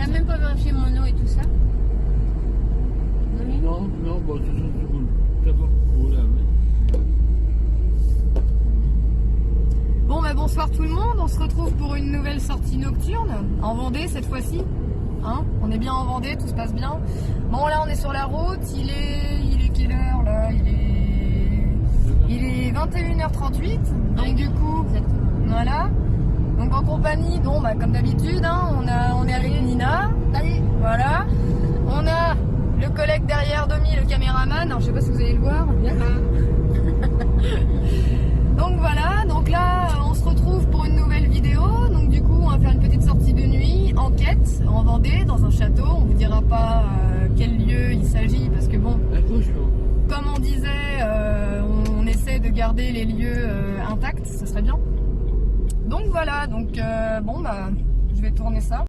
T'as même pas vérifié mon nom et tout ça? Non, non, bon, c'est cool. D'abord, voilà, Bon bah bonsoir tout le monde, on se retrouve pour une nouvelle sortie nocturne, en Vendée cette fois-ci. Hein, on est bien en Vendée, tout se passe bien. Bon là on est sur la route, il est quelle heure là? Il est 21h38, donc du coup, voilà. Donc en compagnie, bon bah comme d'habitude, hein, on est avec Nina. Allez, voilà. On a le collègue derrière Domi, le caméraman, alors je sais pas si vous allez le voir. Donc voilà, donc là on se retrouve pour une nouvelle vidéo. Donc du coup on va faire une petite sortie de nuit, enquête, en Vendée, dans un château. On vous dira pas quel lieu il s'agit parce que bon, comme on disait, on essaie de garder les lieux intacts, ce serait bien. Donc voilà, donc bon bah je vais tourner ça.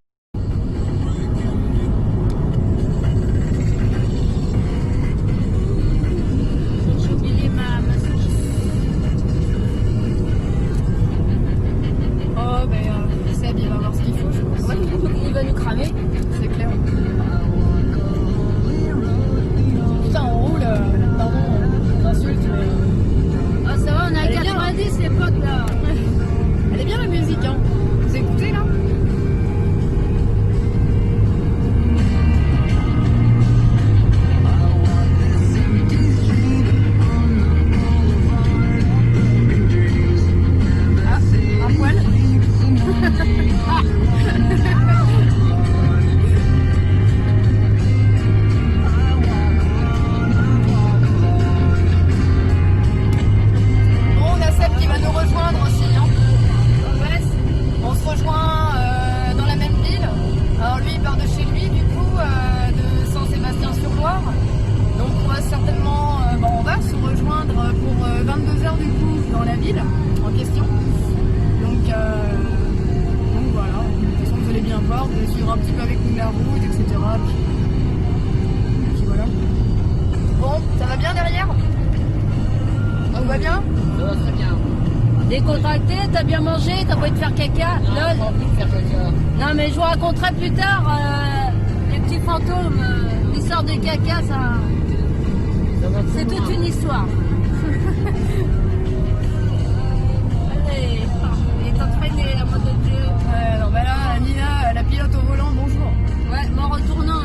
Oh ben Seb il va voir ce qu'il faut je pense. Ouais, il va nous cramer, c'est clair. Putain on roule, pardon, on insulte mais... Ah ça va, on a 90 les potes là. Elle est bien la musique hein. Vous écoutez là? Un petit peu avec nous la route, etc. Puis voilà. Bon, ça va bien derrière? On va bien? Ça va très bien. Décontracté, t'as bien mangé, t'as pas envie de faire caca? Non, pas envie de faire caca. Non mais je vous raconterai plus tard les petits fantômes, l'histoire de caca, ça c'est toute une histoire. Allez, il est entraîné la moto de Dieu. Ouais, non, bah là, Nina, la pilote au volant, bonjour. Ouais, mais en retournant,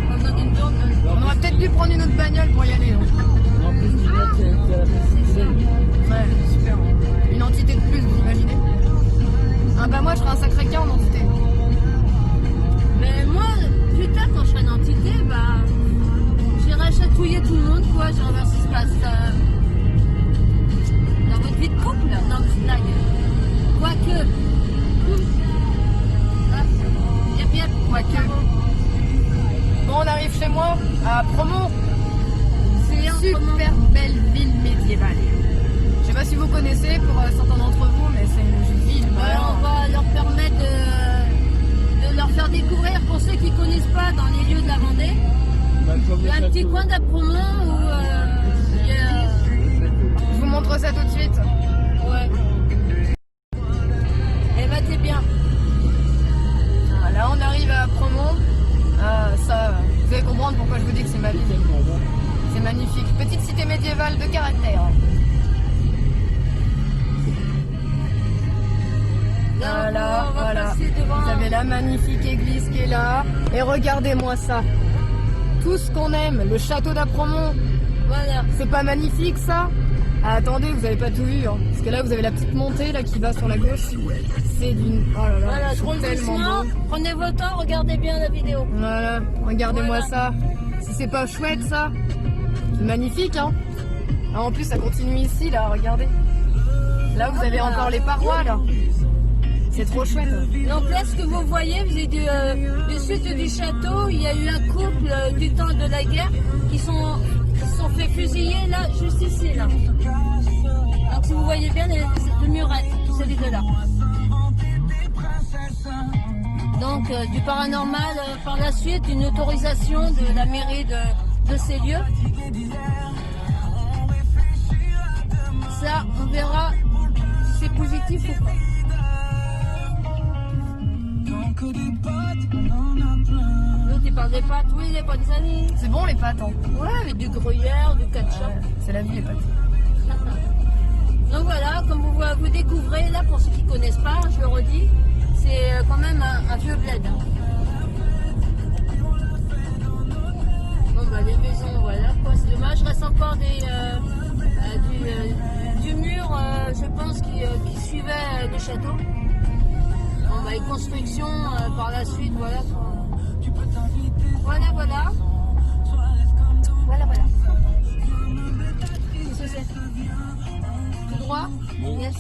pas besoin d'une tourne. On aurait peut-être dû prendre une autre bagnole pour y aller. Donc. En plus, Nina, tu as la petite. Ouais, super. Une entité de plus, vous imaginez? Ah bah moi, je serais un sacré cas en entité. Mais moi, plus tard, quand je serai une entité, bah, j'irai chatouiller tout le monde, quoi. J'irai voir ce qui se passe dans votre vie de couple. Non, mais c'est blague. Quoique. Quoique. Bon, on arrive chez moi, à Promont. Super belle ville médiévale. Je sais pas si vous connaissez, pour certains d'entre vous, mais c'est une ville. On va leur permettre de leur faire découvrir, pour ceux qui ne connaissent pas, dans les lieux de la Vendée. Il y a un petit coin d'Apremont où je vous montre ça tout de suite. Ouais. Eh ben, t'es bien. Là, on arrive à Promont. Ça, vous allez comprendre pourquoi je vous dis que c'est ma ville. C'est magnifique. Petite cité médiévale de caractère. Voilà, voilà. Vous avez la magnifique église qui est là. Et regardez-moi ça. Tout ce qu'on aime, le château d'Apremont. Voilà. C'est pas magnifique ça? Ah, attendez, vous avez pas tout vu, hein. Parce que là, vous avez la petite montée là qui va sur la gauche. C'est d'une... Oh là là, voilà, je roule doucement. Prenez votre temps, regardez bien la vidéo. Voilà, regardez-moi ça. Si c'est pas chouette ça, c'est magnifique, hein. Ah, en plus, ça continue ici, là, regardez. Là, vous avez encore les parois, là. C'est trop chouette. Donc là, ce que vous voyez, vous êtes du sud du château. Il y a eu un couple du temps de la guerre qui se sont fait fusiller là, juste ici, là. Donc si vous voyez bien, le muret, c'est les deux là. Donc du paranormal, par la suite, une autorisation de la mairie de ces lieux. Ça, on verra si c'est positif ou pas. Que des potes, on en a plein. Faire des pâtes, oui, les pâtes Zani. C'est bon les pâtes, hein. Ouais, avec du gruyère, du ketchup. Ouais, c'est la vie les pâtes. Donc voilà, comme vous découvrez, là pour ceux qui ne connaissent pas, je le redis, c'est quand même un vieux bled. Hein. Bon bah les maisons, voilà quoi, c'est dommage, il reste encore du mur, je pense, qui suivait les châteaux. Bon bah les constructions par la suite, voilà quoi. Voilà, voilà. Voilà, voilà. Qu'est-ce que c'est? Tout droit? Yes.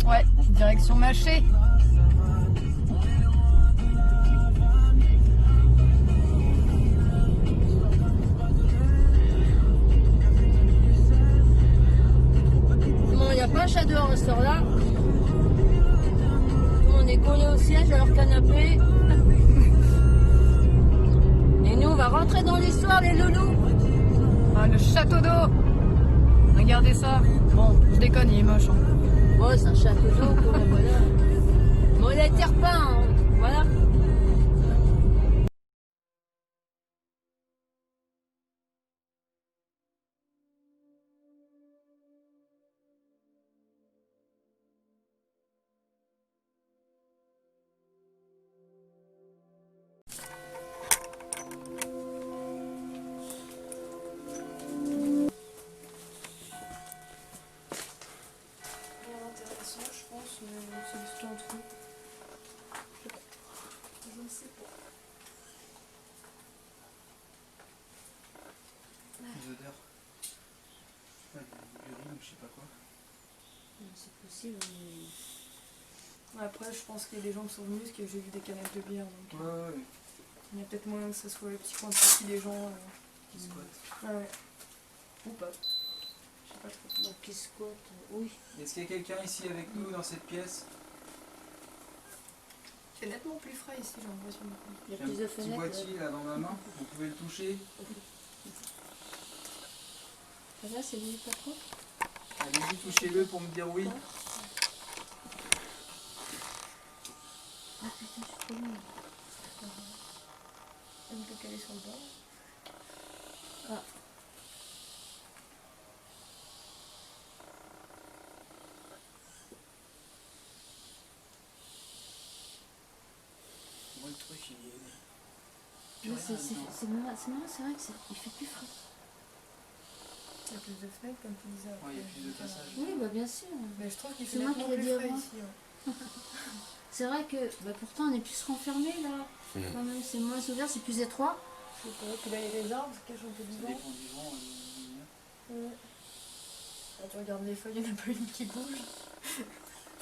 Ouais, direction Maché. Bon, il n'y a pas un chat dehors à cette heure-là. On est collés au siège à leur canapé. Et nous, on va rentrer dans l'histoire, les loulous. Ah, le château d'eau. Regardez ça. Bon, je déconne, il est moche. Hein. Bon, c'est un château d'eau, quoi, voilà. Bon, il a été repeint, hein. Voilà. Intéressant, je pense, mais c'est juste un truc. Je ne sais pas. Les odeurs. Je sais pas, du riz ou je sais pas quoi. C'est possible, mais... Après, je pense qu'il y a des gens qui sont venus parce que j'ai vu des canettes de bière. Donc, Ouais. il y a peut-être moyen que ce soit les petits coins de sortie des gens. Qui squattent. Ah ouais. Ou pas. Je sais pas trop. Donc, qui squatte, oui. Est-ce qu'il y a quelqu'un ici avec nous dans cette pièce? C'est nettement plus frais ici, j'ai l'impression. Il y a J'ai un plus de petit fenêtres. boîtier là dans ma main, vous pouvez le toucher. Ça va, c'est lui, pas trop? Allez-y, touchez-le pour me dire oui. Ah putain, je suis trop loin. On peut caler sur le bord. Ah. Moi le truc il est... Mais c'est marrant, c'est vrai qu'il fait plus frais. Il y a plus de fenêtres, comme tu disais. Ouais, il y a plus de passage. Oui, bah bien sûr. Mais je trouve qu'il fait C'est moi nettement qui l'ai plus dit frais avant. ici. Ouais. C'est vrai que bah, pourtant on est plus renfermé là. Quand même, c'est moins ouvert, c'est plus étroit. Je sais pas, puis là il y a les arbres qui cachent un peu du Ça vent. dépend du vent. Ouais. Quand tu regardes les feuilles, il y en a pas une qui bouge.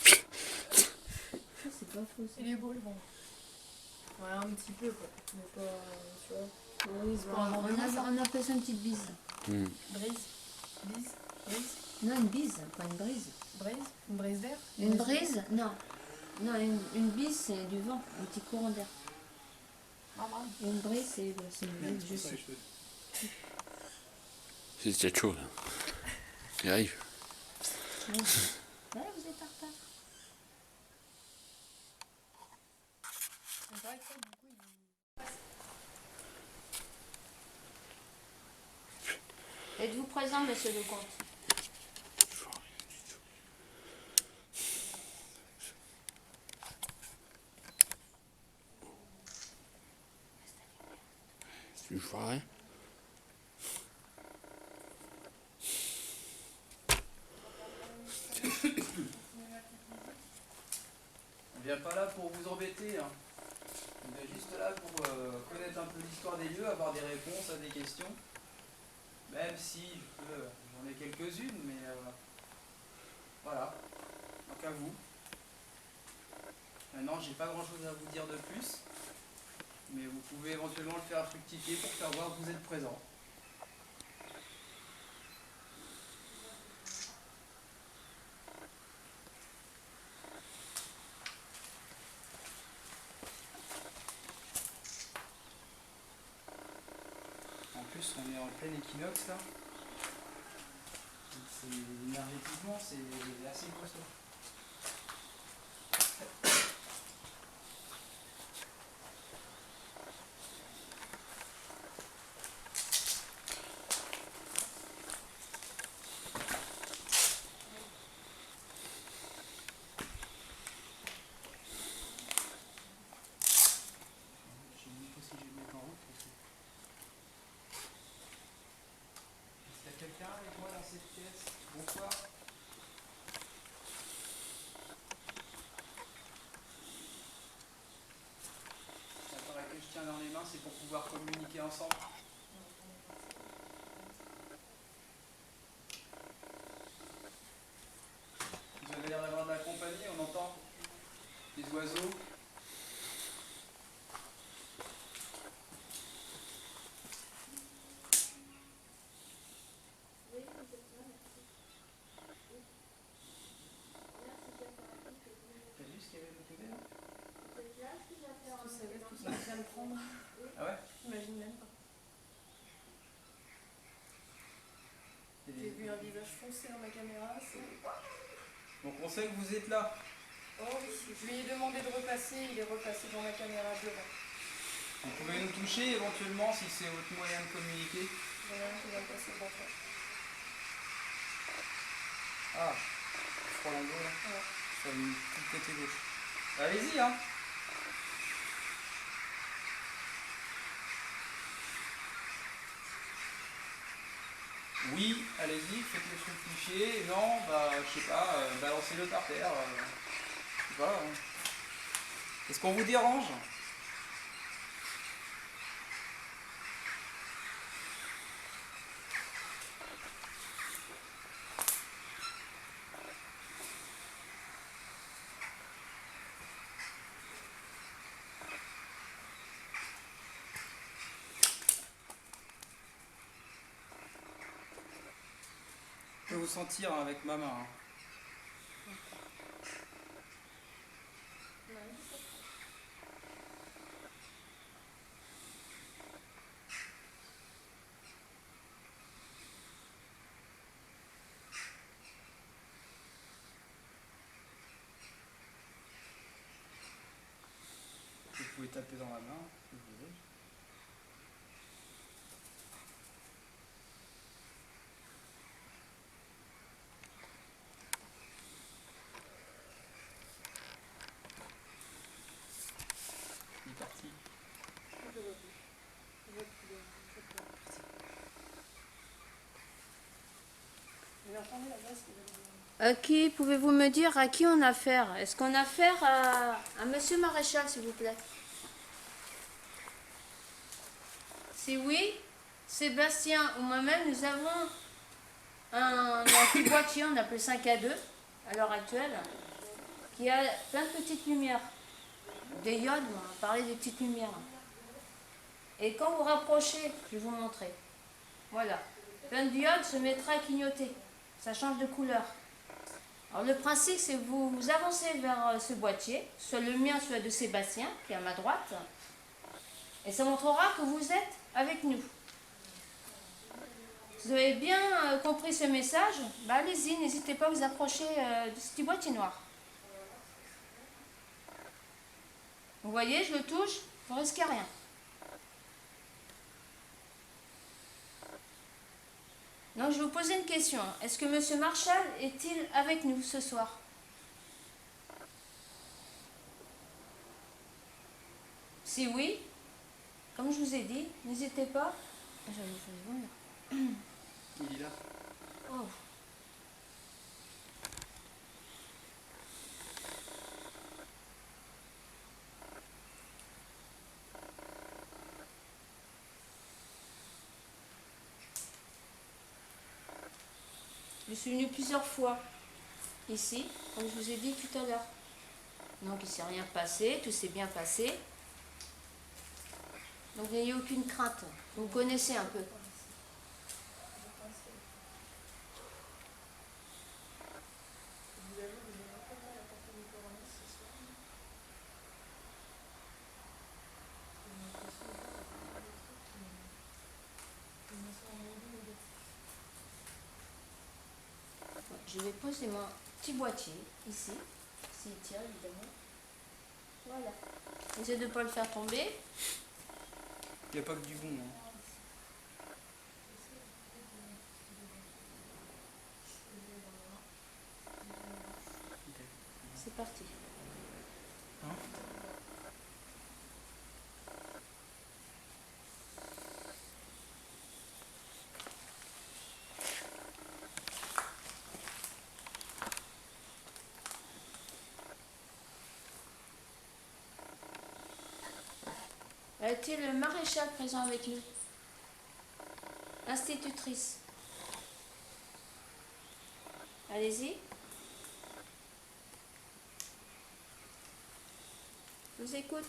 Ça, c'est pas faux. Ça. Il est beau le vent. Ouais, un petit peu quoi. Mais pas, tu vois. Oui, C'est pas un vent de bise. on appelle ça une petite bise. Brise. Bise. Brise. Non, une bise, pas une brise. Brise. Une brise d'air. Une brise, non. Non, une bise, c'est du vent, un petit courant d'air. Normal. Et une brise, c'est une brise, je sais. C'est cette chose qui arrive. Ouais, vous êtes en retard. C'est vrai que ça, du coup, Êtes-vous présent, monsieur le comte? Tu vois rien. On vient pas là pour vous embêter. Hein. On est juste là pour connaître un peu l'histoire des lieux, avoir des réponses à des questions. Même si j'en ai quelques-unes, mais voilà. Donc à vous. Maintenant, j'ai pas grand-chose à vous dire de plus, mais vous pouvez éventuellement le faire fructifier pour faire voir que vous êtes présent. En plus, on est en plein équinoxe là. Énergétiquement, c'est assez costaud. c'est pour pouvoir communiquer ensemble. Vous avez l'air d'avoir de la compagnie, on entend des oiseaux. T'as vu ce qu'il y avait de l'autre côté là? Tu savais tout ça vient me prendre. Ah ouais? J'imagine même pas. J'ai vu un visage foncé dans ma caméra. Donc on sait que vous êtes là. Oh oui, je lui ai demandé de repasser, il est repassé dans ma caméra devant. Vous pouvez nous toucher éventuellement si c'est votre moyen de communiquer. Il y en a un qui vient de passer devant toi. Ah, je crois en gros là. Ouais. Sur le côté gauche. Allez-y hein. Oui, allez-y, faites-le fructifier. Non, bah je sais pas, balancez-le par terre. Je sais pas. Hein. Est-ce qu'on vous dérange? Je peux vous sentir avec ma main. Hein. Vous pouvez taper dans la main si vous voulez. Il est parti. À qui pouvez-vous me dire à qui on a affaire? Est-ce qu'on a affaire à Monsieur Maréchal, s'il vous plaît? Si oui, Sébastien ou moi-même, nous avons un petit boîtier, on appelle 5 à 2 à l'heure actuelle, qui a plein de petites lumières. Des diodes, on va parler des petites lumières. Et quand vous rapprochez, je vais vous montrer. Voilà. Plein de diodes se mettra à clignoter. Ça change de couleur. Alors le principe, c'est que vous avancez vers ce boîtier, soit le mien, soit de Sébastien, qui est à ma droite, et ça montrera que vous êtes avec nous. Vous avez bien compris ce message? Bah, allez-y, n'hésitez pas à vous approcher de ce petit boîtier noir. Vous voyez, je le touche, vous ne risquez rien. Donc je vais vous poser une question. Est-ce que M. Marshall est-il avec nous ce soir? Si oui, comme je vous ai dit, n'hésitez pas. Il est là. Oh. Je suis venue plusieurs fois ici, comme je vous ai dit tout à l'heure. Donc il ne s'est rien passé, tout s'est bien passé. Donc n'ayez aucune crainte, vous me connaissez un peu. Je vais poser mon petit boîtier ici, s'il tient évidemment. Voilà. Essayez de ne pas le faire tomber. Il n'y a pas que du bon. Hein. C'est parti. Hein? A été le maréchal présent avec nous? Institutrice. Allez-y. Je vous écoute.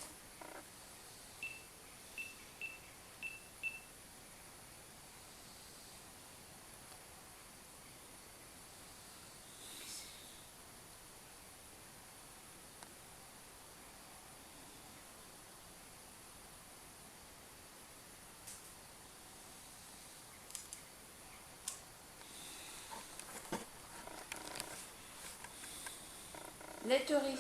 Laiterie.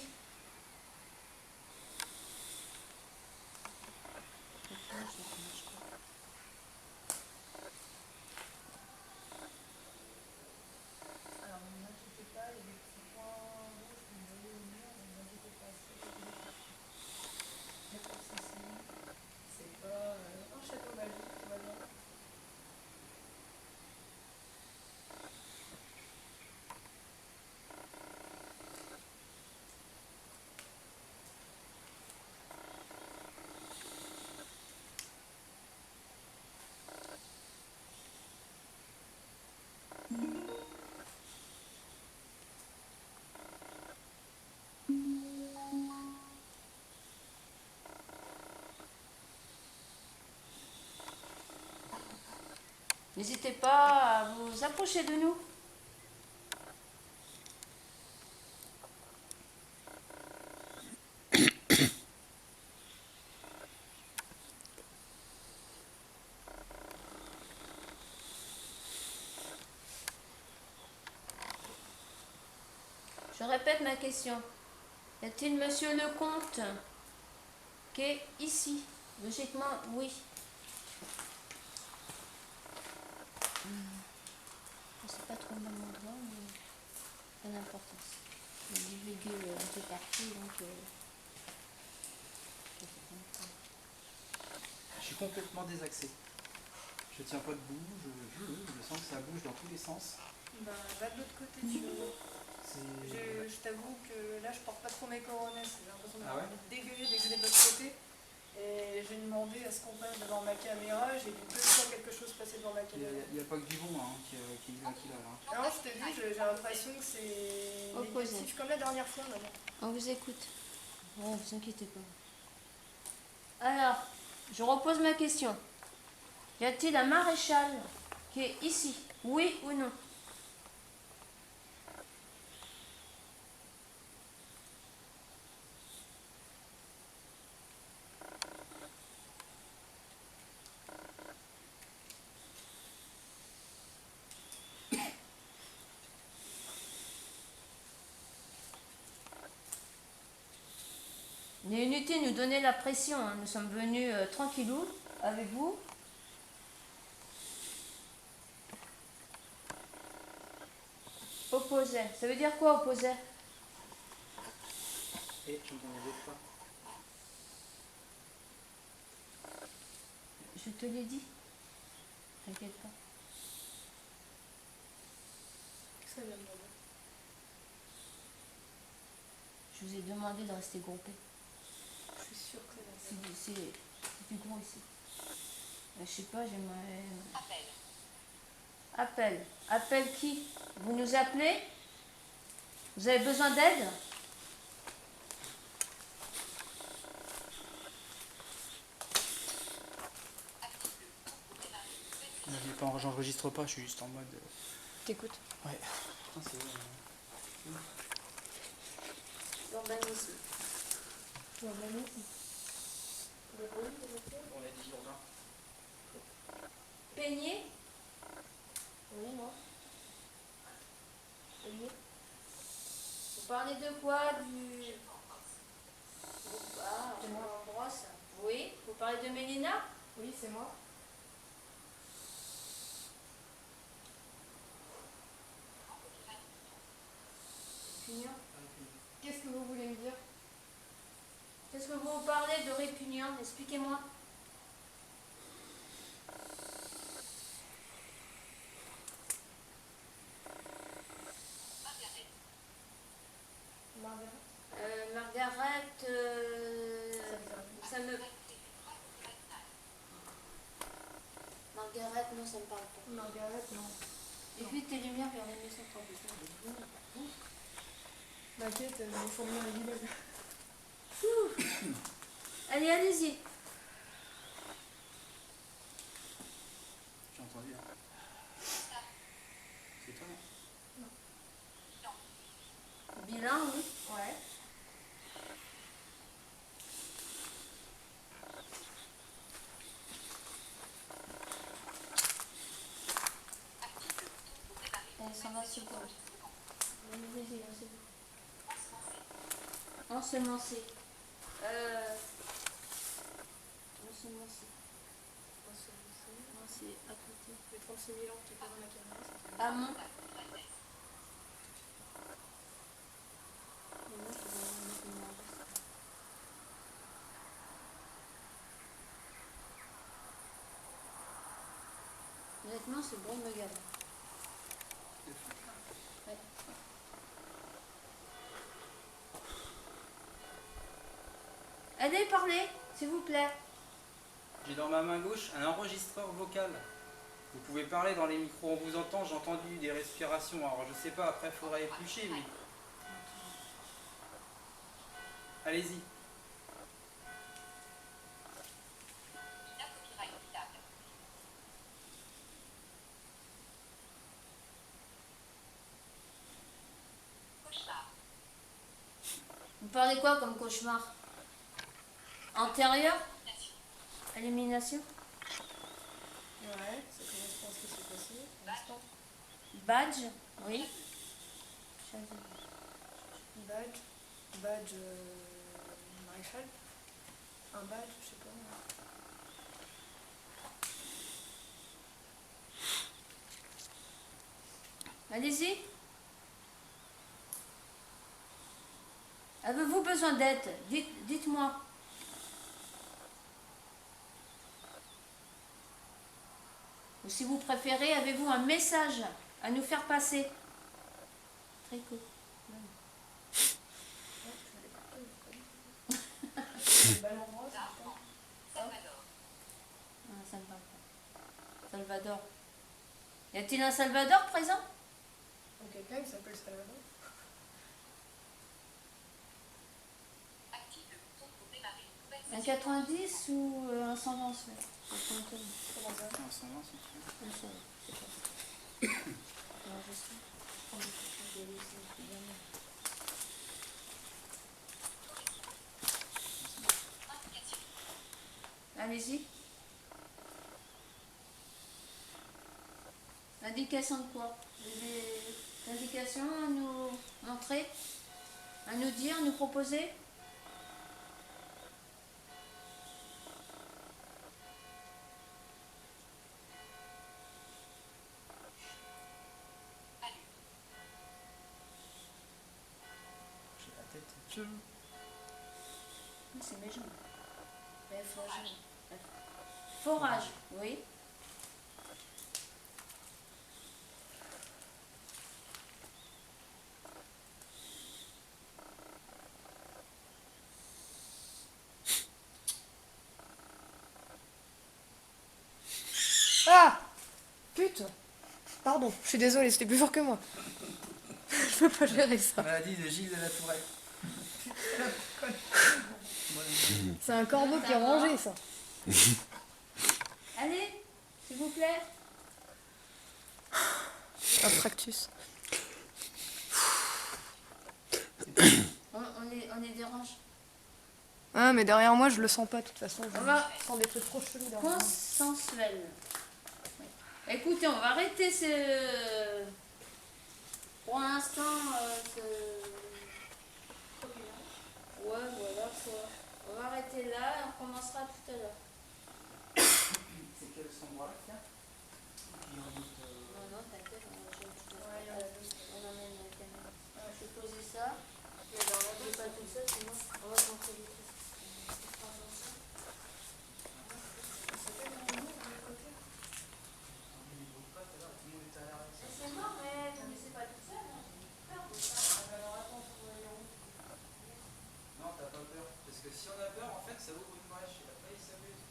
Alors, ne vous inquiétez pas, il y a des petits points rouges que vous voyez au mur, ne vous inquiétez pas, c'est pas de soucis. C'est pas un château magique, tout va bien. N'hésitez pas à vous approcher de nous. Je répète ma question. Y a-t-il monsieur le comte qui est ici? Logiquement, oui. Je ne sais pas trop le même endroit, mais pas d'importance. Il y a des véhicules un peu partout, donc je sais pas. Je suis complètement désaxé. Je tiens pas debout, je sens que ça bouge dans tous les sens. Ben, va de l'autre côté, tu veux. C'est... Je t'avoue que là, je porte pas trop mes coronets. J'ai l'impression Ah d'avoir ouais envie de dégueuler dès que je vais de l'autre côté. Et j'ai demandé à ce qu'on passe devant ma caméra. J'ai vu deux fois quelque chose passer devant ma caméra. Il n'y a pas que du bon hein, qui vient qui là. Non, je te dis, j'ai l'impression que c'est Opposé. négatif comme la dernière fois, maman. On vous écoute. Ne vous inquiétez pas. Alors, je repose ma question. Y a-t-il un maréchal qui est ici? Oui ou non? Il est inutile de nous donner la pression, hein. Nous sommes venus tranquillou avec vous. Opposé. Ça veut dire quoi opposé? Et je n'entendais pas. Je te l'ai dit. T'inquiète pas. Ça vient de moi. Je vous ai demandé de rester groupés. Je suis sûre que ça vient de moi. C'est plus gros ici. Je sais pas, j'aimerais... Appel. Appel qui? Vous nous appelez? Vous avez besoin d'aide? J'enregistre pas, je suis juste en mode... T'écoutes. Ouais. Putain, c'est... L'urbanisme. On a dit urbain. Peigné? Oui, moi. Peigné. Vous parlez de quoi? De moi. Brosse. Oui. Vous parlez de Mélina? Oui, c'est moi. Répugnant. Qu'est-ce que vous voulez me dire? Qu'est-ce que vous parlez de répugnant? Expliquez-moi. Margaret. Margaret, ça me... Margaret, non, ça me parle pas. Margaret, non. Et puis tes lumières vers les 1938. T'inquiète, ils font bien les vilaines. Allez, allez-y. J'ai entendu. Hein. C'est toi, non? Bilan, oui. Ouais. Allez, 120 secondes. Allez-y, c'est bon. Ensemencer. Ensemencer. Non, c'est à côté. Ça fait 36 000 ans que tu es pas dans la caméra. Amont. Honnêtement, c'est bon, me garde. Ouais. Allez, parlez, s'il vous plaît. J'ai dans ma main gauche un enregistreur vocal. Vous pouvez parler dans les micros, on vous entend, j'ai entendu des respirations. Alors je sais pas, après il faudra éplucher, mais... Allez-y. Vous parlez quoi comme cauchemar? Antérieur? Élimination? Ouais, ça correspond à ce qui s'est passé pour l'instant. Badge? Oui. Badge. Badge maréchal. Un badge, je sais pas. Allez-y. Avez-vous besoin d'aide? Dites-moi. Ou si vous préférez, avez-vous un message à nous faire passer? Très cool. Le ballon rose, je sais pas. Ah, ça ne parle pas. Salvador. Y a-t-il un Salvador présent? Ou quelqu'un qui s'appelle Salvador. Un 90 ou un 120? Comment ça? Non, 120, c'est sûr. Allez-y. Indication de quoi? Des indications à nous montrer? À nous dire, nous proposer? J'ai la tête. C'est mes jambes. Forage, oui. Ah! Putain! Pardon, je suis désolée, c'était plus fort que moi. Je peux pas gérer ça. Maladie de Gilles de la Tourette. C'est un corbeau qui est rangé, ça. Allez, s'il vous plaît. Un fractus. On les dérange. Ah, mais derrière moi, je le sens pas, de toute façon. On va Je sens des trucs trop chelous derrière moi. consensuel. Oui. Écoutez, on va arrêter ce... Pour l'instant, ouais, voilà quoi. On va arrêter là et on commencera tout à l'heure. C'est quel son là, tiens? Non, t'inquiète, on emmène la caméra. Je vais poser ça. Je vais pas tout ça, sinon on va se montrer vite. C'est mort, mais vous ne laissez pas tout seul. Peur de ça. Alors attends, on va aller où? Non, t'as pas peur. Parce que si on a peur, en fait, ça ouvre une brèche. Et après, il s'amuse.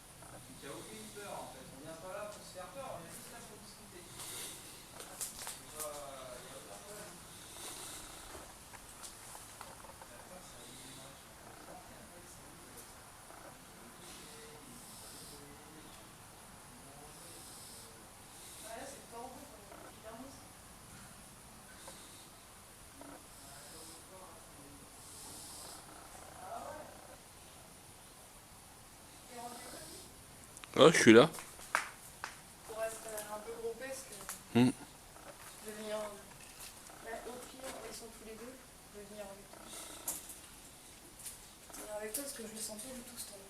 Oh, je suis là. Pour rester un peu groupé parce que Hmm. je vais venir. Ouais, au pire, ils sont tous les deux. Je vais venir avec toi. Je vais venir avec toi parce que je le sens pas du tout ce temps-là.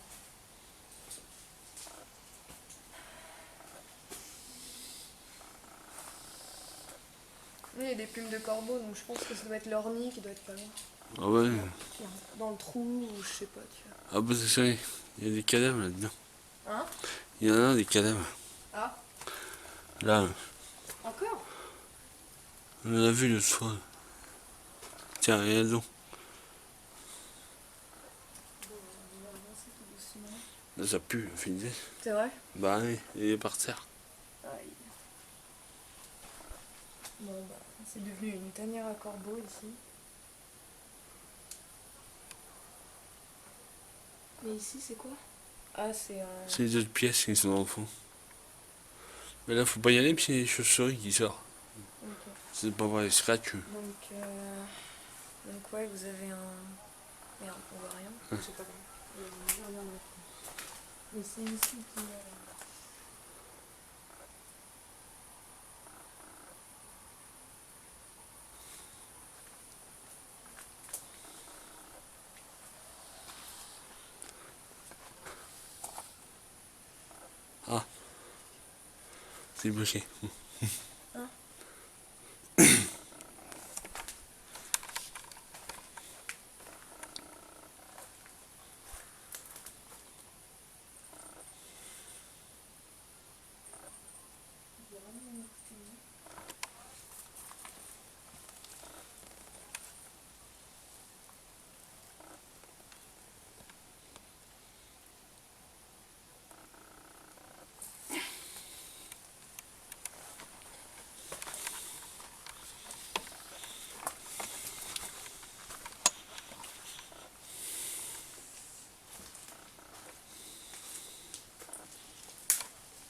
Il y a des plumes de corbeau, donc je pense que ça doit être leur nid qui doit être pas loin. Ah ouais. Dans le trou ou je sais pas, tu vois. Ah bah c'est ça, il y a des cadavres là-dedans. Hein? Il y en a un, des cadavres. Ah, Là, encore? on en a vu l'autre fois. Tiens, regarde donc. On va avancer tout doucement. Là, ça pue, fini. C'est vrai? Bah oui, il est par terre. Aïe. Bon bah, c'est devenu une tanière à corbeaux ici. Mais ici c'est quoi? Ah c'est C'est les autres pièces qui sont dans le fond. Mais là, faut pas y aller, puis il y a les chauves-souris qui sortent. ok. C'est pas voir les scratchs. Donc ouais, vous avez un... Merde, on voit rien. C'est pas grave. Mais c'est ici qui... C'est bloqué. Hein?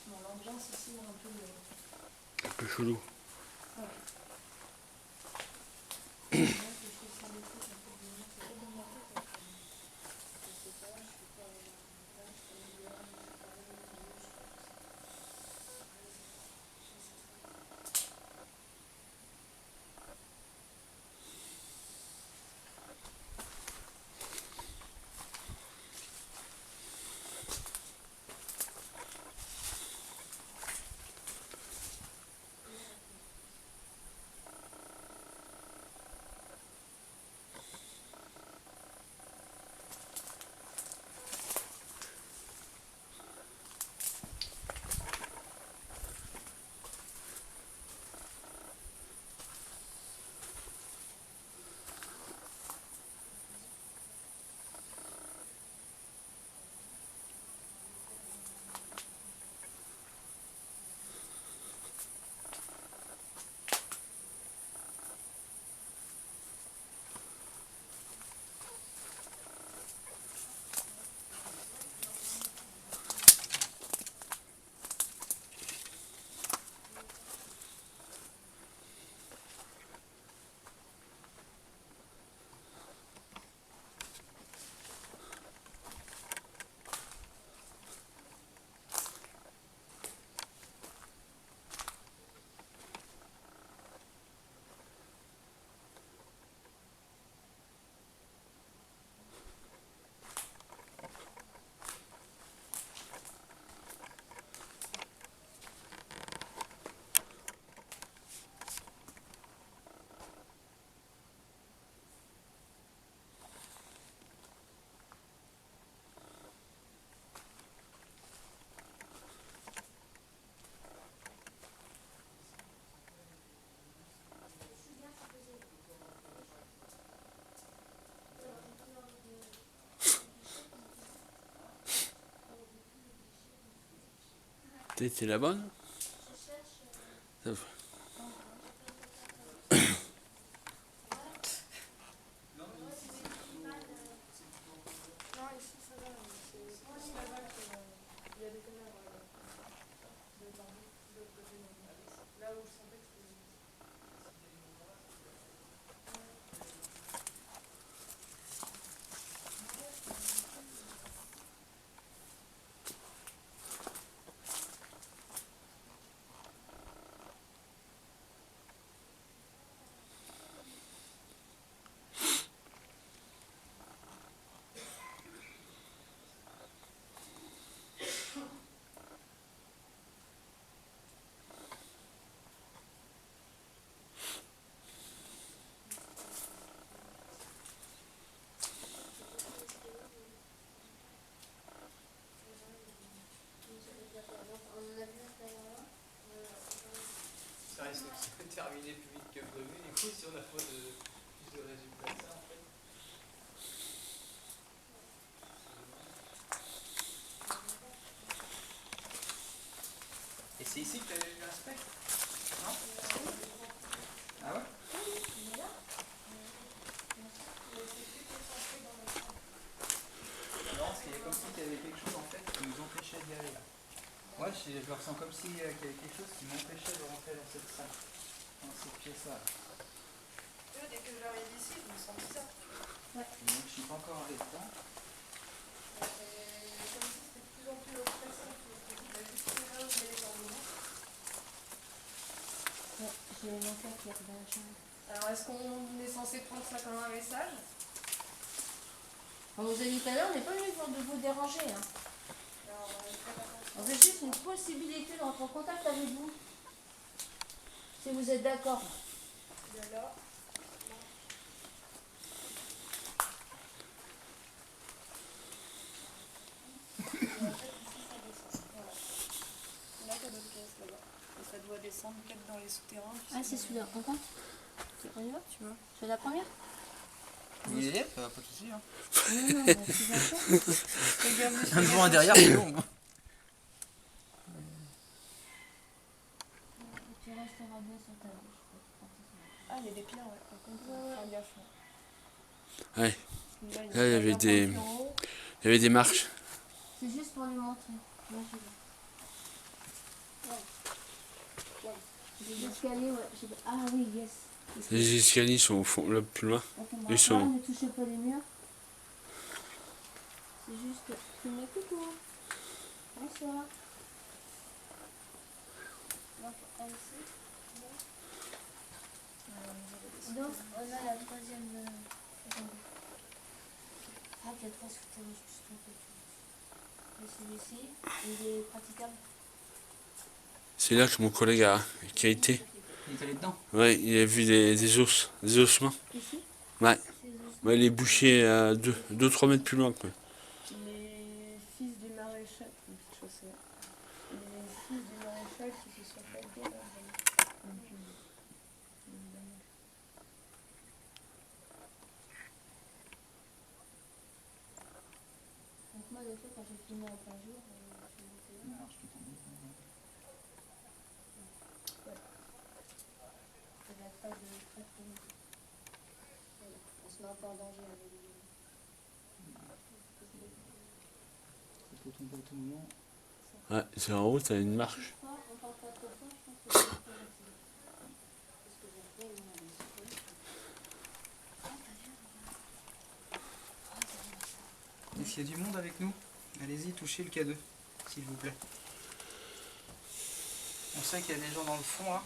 Bon, l'ambiance ici est un peu... Un peu chelou. T'es la bonne? Ça va. Non, ici ça va, c'est plus là-bas qu'il y a des ténèbres de l'autre côté. Là où je sentais que c'était... peut terminer plus vite que prévu, du coup, si on n'a pas de plus de résultats que ça, en fait. Et c'est ici que tu avais vu l'aspect? Non? Ah ouais? Non, c'est comme si tu avais quelque chose en fait qui nous empêchait d'y aller là. Moi, je le ressens comme s'il y avait quelque chose qui m'empêchait de rentrer dans cette salle, dans cette pièce-là. Dès que j'arrive ici, je me sens bizarre. Et donc, je suis pas encore allé dedans. Comme si c'était de plus en plus oppressant. Juste là où j'ai les jambes. J'ai mon père qui est dans la chambre. Alors, est-ce qu'on est censé prendre ça comme un message? On vous a dit tout à l'heure, on n'est pas venu de vous déranger. Hein. Alors, On veut juste une possibilité de rentrer en contact avec vous. Si vous êtes d'accord. de là. Là, t'as d'autres pièces là-bas. Et ça doit descendre peut-être dans les souterrains. Ah, c'est celui-là. On compte? On y va? Tu vois. C'est la première? Vous y allez? Pas de soucis. Hein. Non, non, on va Un devant, un derrière, c'est bon. Tu resteras bien sur ta bouche. Ah, il y a des pierres, ouais. Par contre, faut faire gaffe. Ouais. Là, Là, il y avait des... Il y avait des marches. C'est juste pour lui montrer. Moi, je vais. Les escaliers, ouais. Ah oui, yes. Les escaliers sont au fond, là, plus loin. Ils sont... Ne touchez pas les murs. C'est juste... Tu mets coucou. Bonsoir. Donc, on a la troisième... Ah, il y a 3 souterrains, je me suis trompée. Et celui-ci, il est praticable. C'est là que mon collègue qui a été. Il est allé dedans. Ouais, il a vu des os, des ossements. Ici? Ouais. Ces ossements. Ouais, il est bouché à 2-3 mètres plus loin, quoi. Les fils du maréchal, une petite chaussée. Les fils du maréchal qui se sont fait guerre. Donc moi, des fois, quand j'ai filmé un jour, je me disais, c'est la phase de traitement. On se met un peu en danger avec les Ça peut tomber à tout moment. Ouais, c'est en haut, t'as une marche. on parle pas trop fort, je pense que c'est pas facile. Parce que j'ai fait une Et s'il y a du monde avec nous, allez-y, touchez le K2, s'il vous plaît. On sait qu'il y a des gens dans le fond là.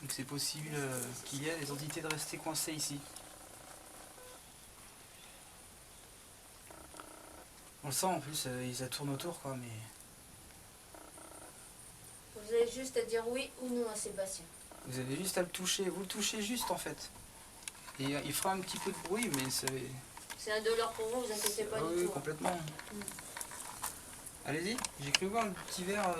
Donc c'est possible qu'il y ait des entités de rester coincées ici. On le sent en plus, ils tournent autour quoi, mais... Vous avez juste à dire oui ou non à Sébastien. Vous avez juste à le toucher, vous le touchez juste en fait. Et il fera un petit peu de bruit, mais c'est... C'est un dollar pour vous, vous inquiétez pas Ah du oui, tout. complètement. Allez-y, j'ai cru voir le petit verre...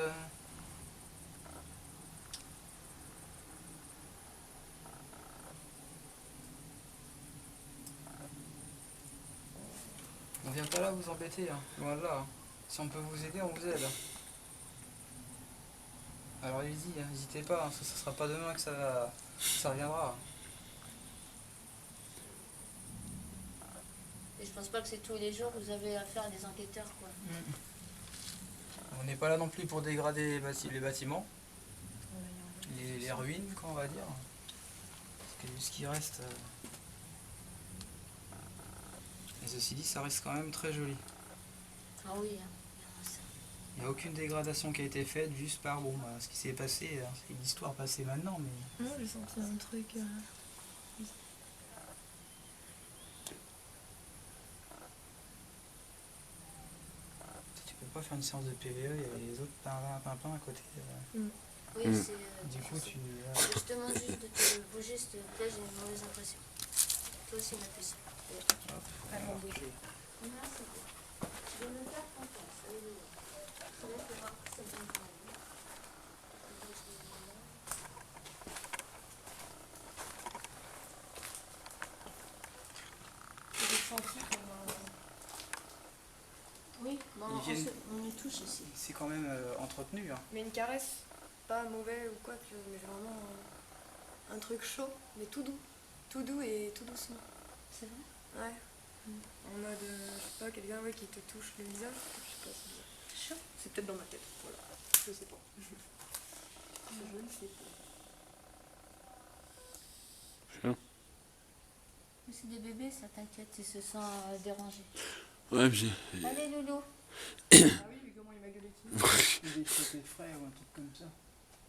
On vient pas là vous embêter, hein. Loin de là. Hein. Si on peut vous aider, on vous aide. Alors allez-y, hein. N'hésitez pas, hein. Ça sera pas demain que ça reviendra. Et je pense pas que c'est tous les jours que vous avez affaire à des enquêteurs, quoi. On n'est pas là non plus pour dégrader les bâtiments, les ruines, quoi, on va dire. Parce que ce qui reste... Et ceci dit, ça reste quand même très joli. Ah oui, hein. Il n'y a aucune dégradation qui a été faite, juste par ce qui s'est passé. C'est une histoire passée maintenant, mais... Non, j'ai senti un truc. Tu peux pas faire une séance de PVE, il y avait les autres pimpins à côté. Oui, c'est... Du coup, tu... Je te demande juste de te bouger, s'il te plaît, j'ai une mauvaise impression. Toi aussi, ma puce. Allons bouger. Merci. Je vais me faire confiance. Allez, c'est là que voir que c'est bien. blanche aussi. C'est quand même entretenu. Hein. Mais une caresse, pas mauvais ou quoi, mais vraiment un truc chaud, mais tout doux. Tout doux et tout doucement. C'est vrai? Ouais. En mode, je sais pas, quelqu'un ouais, qui te touche le visage. Je sais pas si Chaud. c'est peut-être dans ma tête. Voilà. Je sais pas. Je ne sais pas. Mais c'est des bébés, ça t'inquiète, ils se sentent dérangés. Ouais, puis Allez, Loulou. Ah oui, mais comment il m'a gueulé dessus? Des chaussées frais ou un truc comme ça.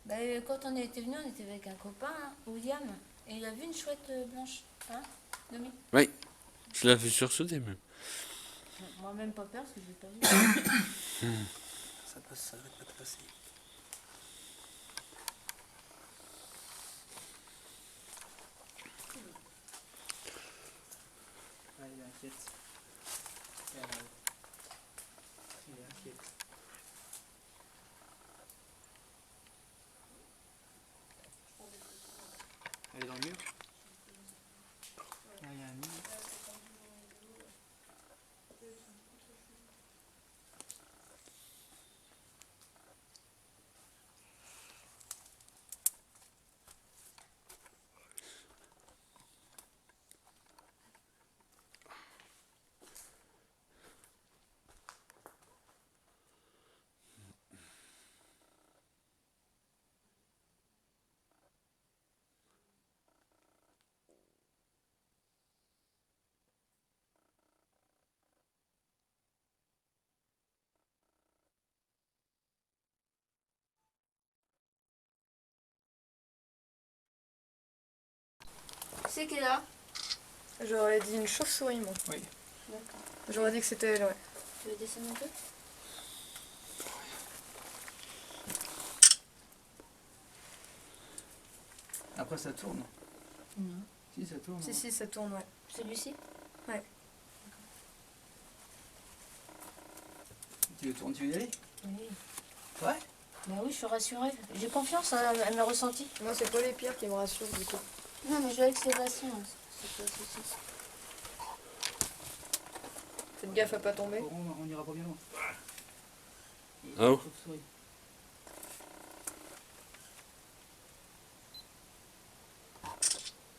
Bah, quand on était venu, on était avec un copain, hein, William, et il a vu une chouette blanche. Hein, Domi? oui, je l'avais sursauté même. Moi, même pas peur parce que je l'ai pas vu. Ça passe, ça devrait pas te passer. Ah, il est inquiète. Il est inquiète. Elle est dans le mur? Ah, il y a un mur. C'est qui est là? J'aurais dit une chauve-souris, moi. Oui. D'accord. J'aurais dit que c'était elle, ouais. Tu veux descendre un peu? Après, ça tourne. Non. Si, ça tourne. Si, hein. si, ça tourne, ouais. Celui-ci? Tu veux y aller? Oui. Ouais. Bah oui, je suis rassurée. J'ai confiance à mes ressentis. Moi, c'est pas les pires qui me rassurent, du coup. Non, mais je vais avec Sébastien. C'est pas un souci. Faites gaffe à pas tomber. On ira pas bien loin. Ah oh. Chauve-souris.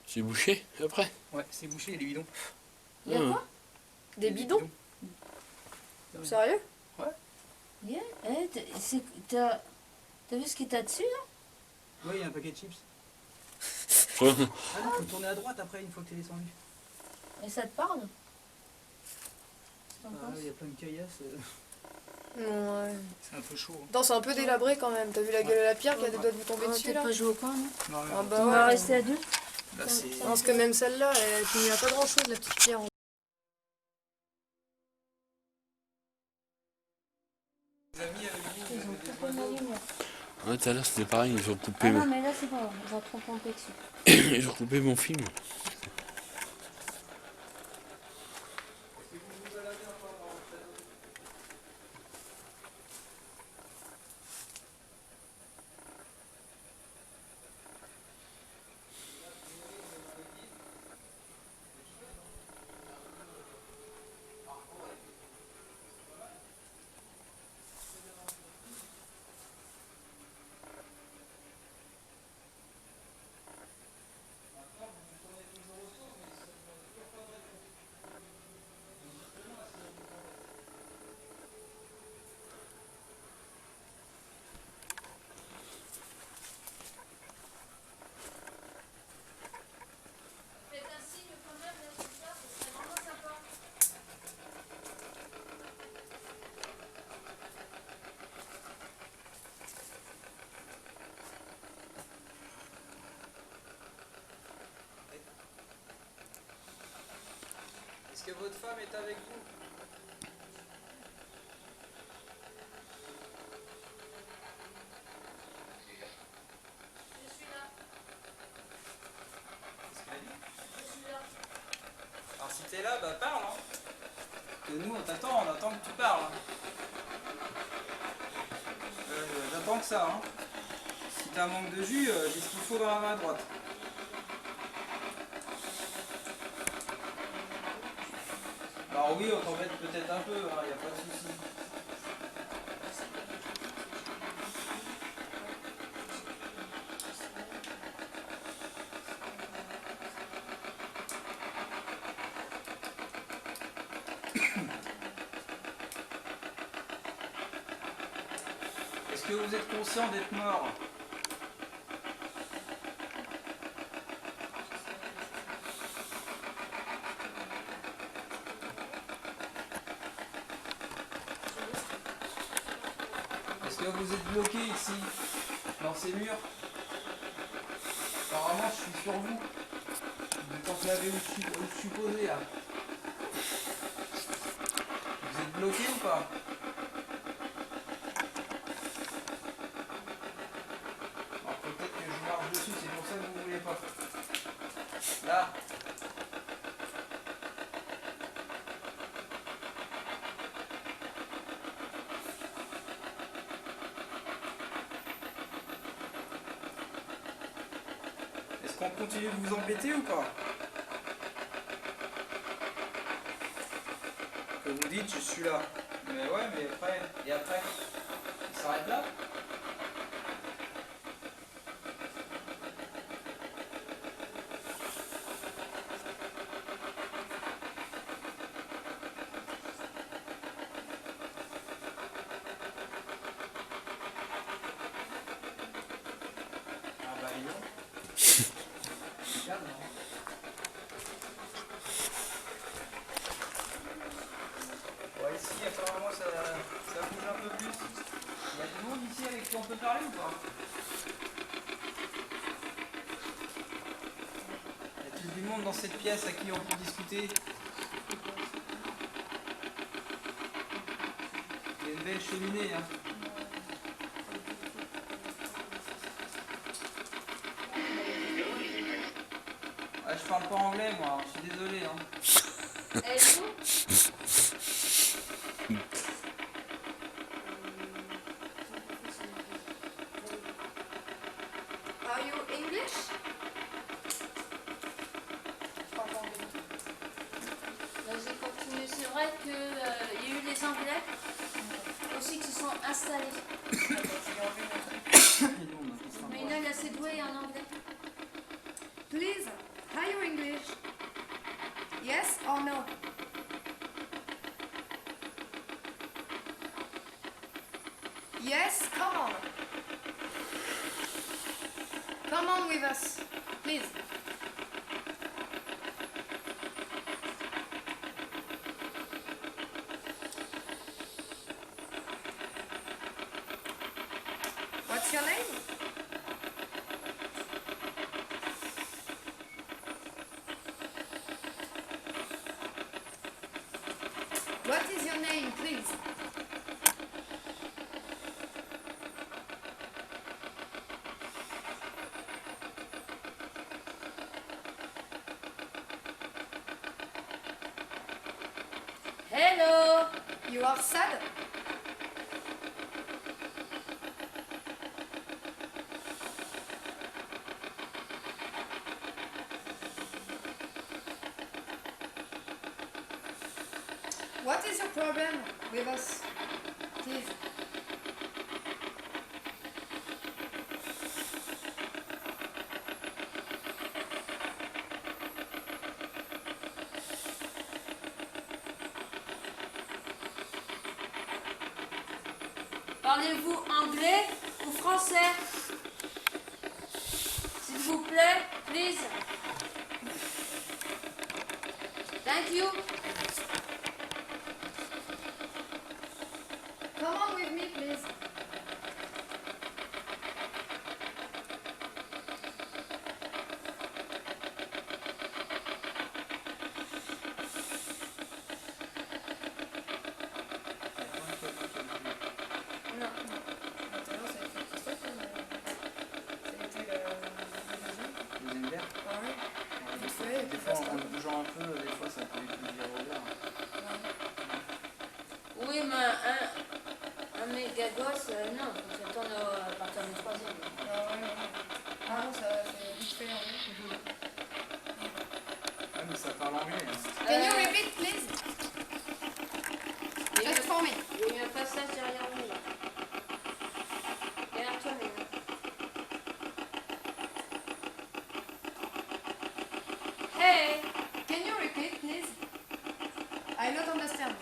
C'est bouché après. Ouais, c'est bouché, les bidons. Il y a quoi? Des bidons? Sérieux? Yeah. Eh, t'as vu ce qu'il t'a dessus là? Oui, il y a un paquet de chips. Ouais. Ah non, faut tourner à droite après, une fois que t'es descendu. Et ça te parle? T'en Ah, penses? il y a plein de caillasses. Non, ouais. C'est un peu chaud. Hein. Attends, c'est un peu délabré quand même. T'as vu la gueule de la pierre qui a des doigts de vous tomber On va dessus, peut-être là? pas jouer au camp, non? Non, Ah bah On ouais. va rester à deux? là, c'est... Je pense que même celle-là, elle n'y a pas grand-chose, la petite pierre. Les amis avec vous, Ils vous ont avez des coupé ma oiseaux. lumière. Ouais, tout à l'heure c'était pareil, ils ont Ah coupé, non, mais là c'est pas grave, ils ont trop pompé dessus. ils ont coupé mon film. Faites un signe quand même, là, ce soir, ce serait vraiment sympa. Est-ce que votre femme est avec vous? Je suis là, Qu'est-ce qu'elle a dit? je suis là. Alors si t'es là, bah parle. Hein. Que nous on t'attend, on attend que tu parles. Hein. J'attends que ça. Hein. Si t'as un manque de jus, j'ai ce qu'il faut dans la main droite. Alors oui, on t'embête peut-être un peu, il n'y a pas de souci. Est-ce que vous êtes conscient d'être mort? Est-ce que vous êtes bloqué ici, dans ces murs? Apparemment, je suis sur vous. Vous êtes enclavé où je suis posé là. Vous êtes bloqué ou pas? Alors peut-être que je vous marche dessus, c'est pour ça que vous voulez pas. Là. Est-ce qu'on continue de vous embêter ou pas? Que vous dites je suis là. Mais ouais, mais après, et après, il s'arrête là? Ah bah dis donc. C'est calme, hein. Ouais, ici apparemment ça bouge un peu plus. Il y a du monde ici avec qui on peut parler ou pas? Y a-t-il du monde dans cette pièce à qui on peut discuter? Il y a une belle cheminée, hein. Ah, je parle pas anglais moi, je suis désolé, hein. Hello? Are you English? Vas-y, continue. C'est vrai qu'il y a eu les Anglais aussi qui se sont installés. Mais il est assez doué en anglais. Please, are you English? Yes or no? Yes, come on. Come on with us, please. What's your name? What is your name, please? Hello! You are sad? What is your problem with us, please? Parlez-vous anglais ou français? S'il vous plaît, please. Thank you. Come on with me, please. Deuxième verre. Des fois, en bougeant un peu, des fois, ça peut utiliser au verre. Oui, mais un méga gosse, non, faut que ça tourne à partir du troisième. Ah non, ça c'est vite fait en fait. Ah, mais ça parle anglais. Hein. Can you repeat, please? Just for me. Il y a eu un passage derrière nous, là. Derrière toi, Léna. Hey, can you repeat, please? I don't understand.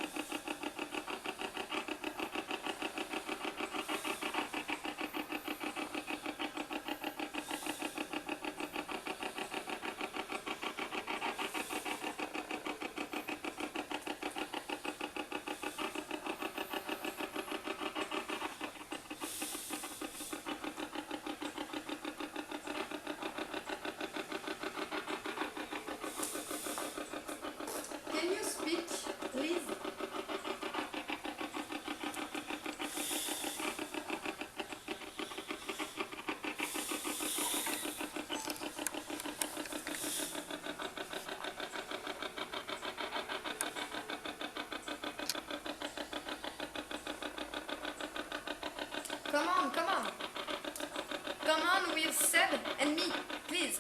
come on, come on. Come on with Seb and me, please.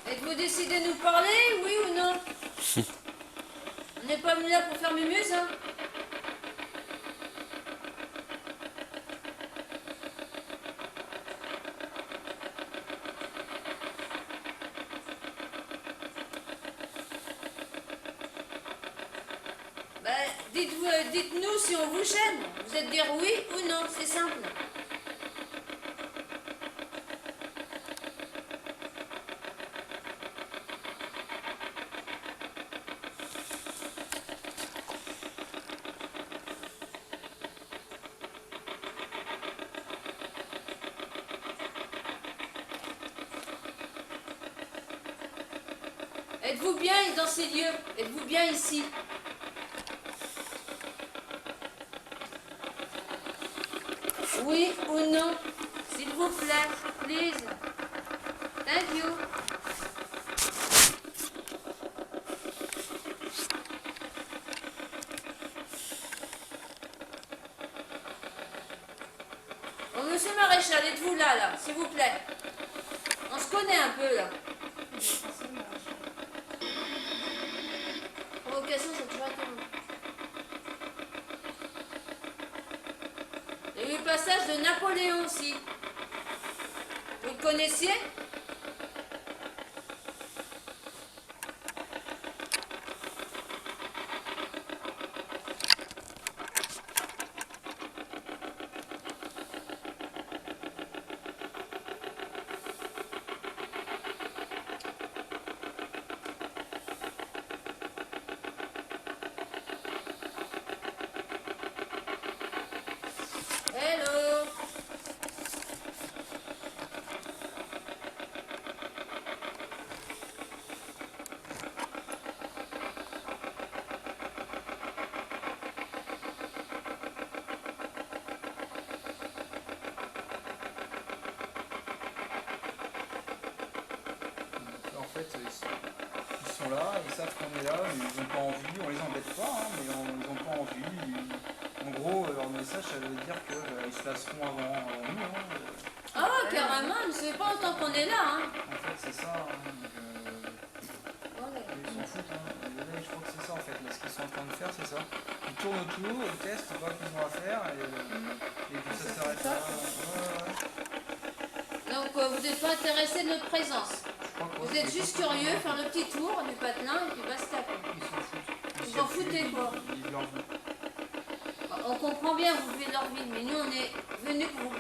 Êtes-vous décidé de nous parler, oui ou non? On n'est pas venu là pour faire mumuse, hein? Ben, dites-nous si on vous gêne. Vous êtes dire oui ou non, c'est simple. Êtes-vous bien dans ces lieux? Êtes-vous bien ici? Oui ou non? S'il vous plaît, please. Thank you. Bon, monsieur Maréchal, êtes-vous là, s'il vous plaît? On se connaît un peu, là. Provocation, c'est toujours attendre. Il y a eu le passage de Napoléon aussi. Vous le connaissiez? Hello. En fait, ils sont là, ils savent qu'on est là, mais ils n'ont pas envie, on les embête pas, hein, mais ils n'ont pas envie. En gros, leur message, ça veut dire qu'ils se lasseront avant nous. Hein. Ah ouais, carrément, ne savez pas autant qu'on est là, hein. En fait, c'est ça. Hein, donc, Ouais. ils s'en foutent. Hein. Je crois que c'est ça, en fait. Là, ce qu'ils sont en train de faire, c'est ça. Ils tournent autour, ils testent, ils voient qu'ils ont à faire, et puis ça s'arrête là. Ouais. Donc vous n'êtes pas intéressé de notre présence. Je crois que Vous êtes juste curieux, faire le petit tour du patelin et puis basta. Ils s'en foutent. Vous en foutez, quoi. Ils vivent leur vie. On comprend bien, vous vivez leur vie, mais nous on est venus pour vous.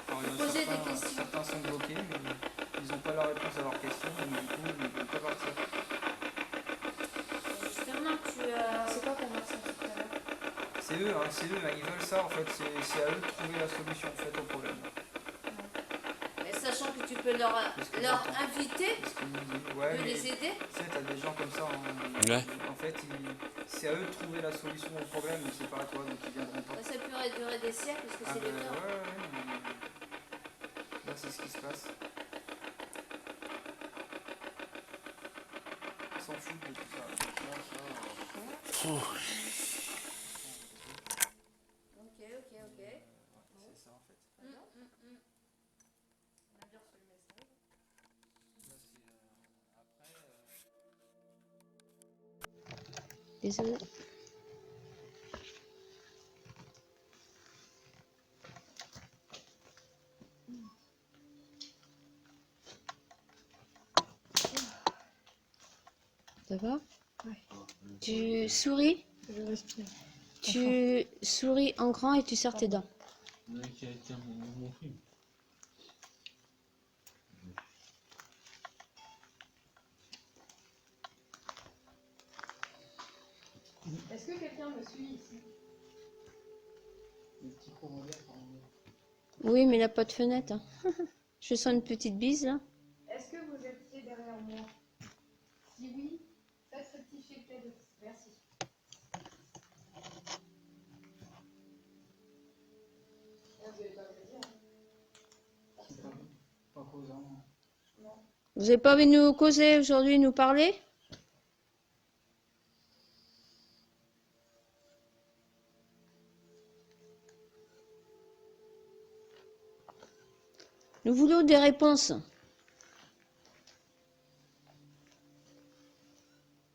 Alors, il y en a Poser des certains- questions. Certains sont bloqués, mais ils n'ont pas la réponse à leurs questions, donc du coup, ils ne peuvent pas partir. Justement, c'est quoi qu'on va ressentir tout à l'heure? C'est eux, ils veulent ça en fait, c'est à eux de trouver la solution en fait au problème. Mais sachant que tu peux leur inviter, C'est ce qu'ils nous disent. tu Ouais, peux mais les aider. tu sais, t'as des gens comme ça, hein, Ouais. en fait, c'est à eux de trouver la solution au problème, mais c'est pas à toi, donc ils viendront pas. Ça pourrait durer des siècles parce que Ah c'est ben, le temps. ouais, mais là c'est ce qui se passe. Ils s'en foutent de tout ça. Ok. C'est ça en fait. Mm. Là, c'est, après, Désolé. Ça va? Ouais. Tu souris? Je respire. Tu souris en grand et tu serres tes dents. Il y en a qui a été mon film. Est-ce que quelqu'un me suit ici? Les petits commentaires, par exemple. Oui, mais il n'a pas de fenêtre. Hein. Je sens une petite bise là. Est-ce que vous étiez derrière moi? Si oui, faites rectifier peut-être. Merci. Vous n'avez pas plaisir. Pas causant. Vous n'avez pas envie de nous causer aujourd'hui, nous parler? Nous voulons des réponses.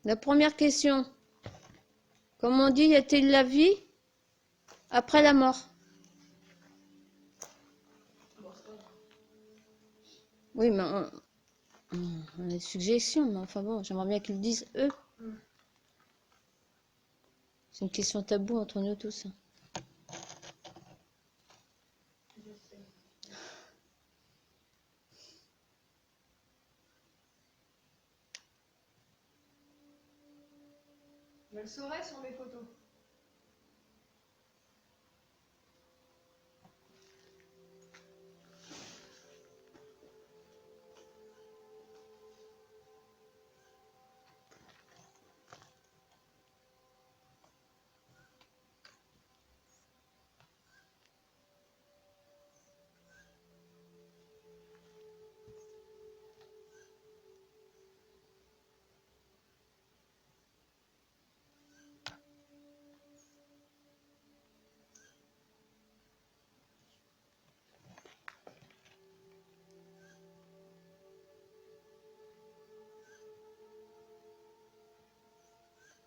La première question. Comme on dit, y a-t-il la vie après la mort? Oui, mais on a des suggestions, mais enfin bon, j'aimerais bien qu'ils le disent eux. C'est une question taboue entre nous tous. Je le saurai sur mes photos.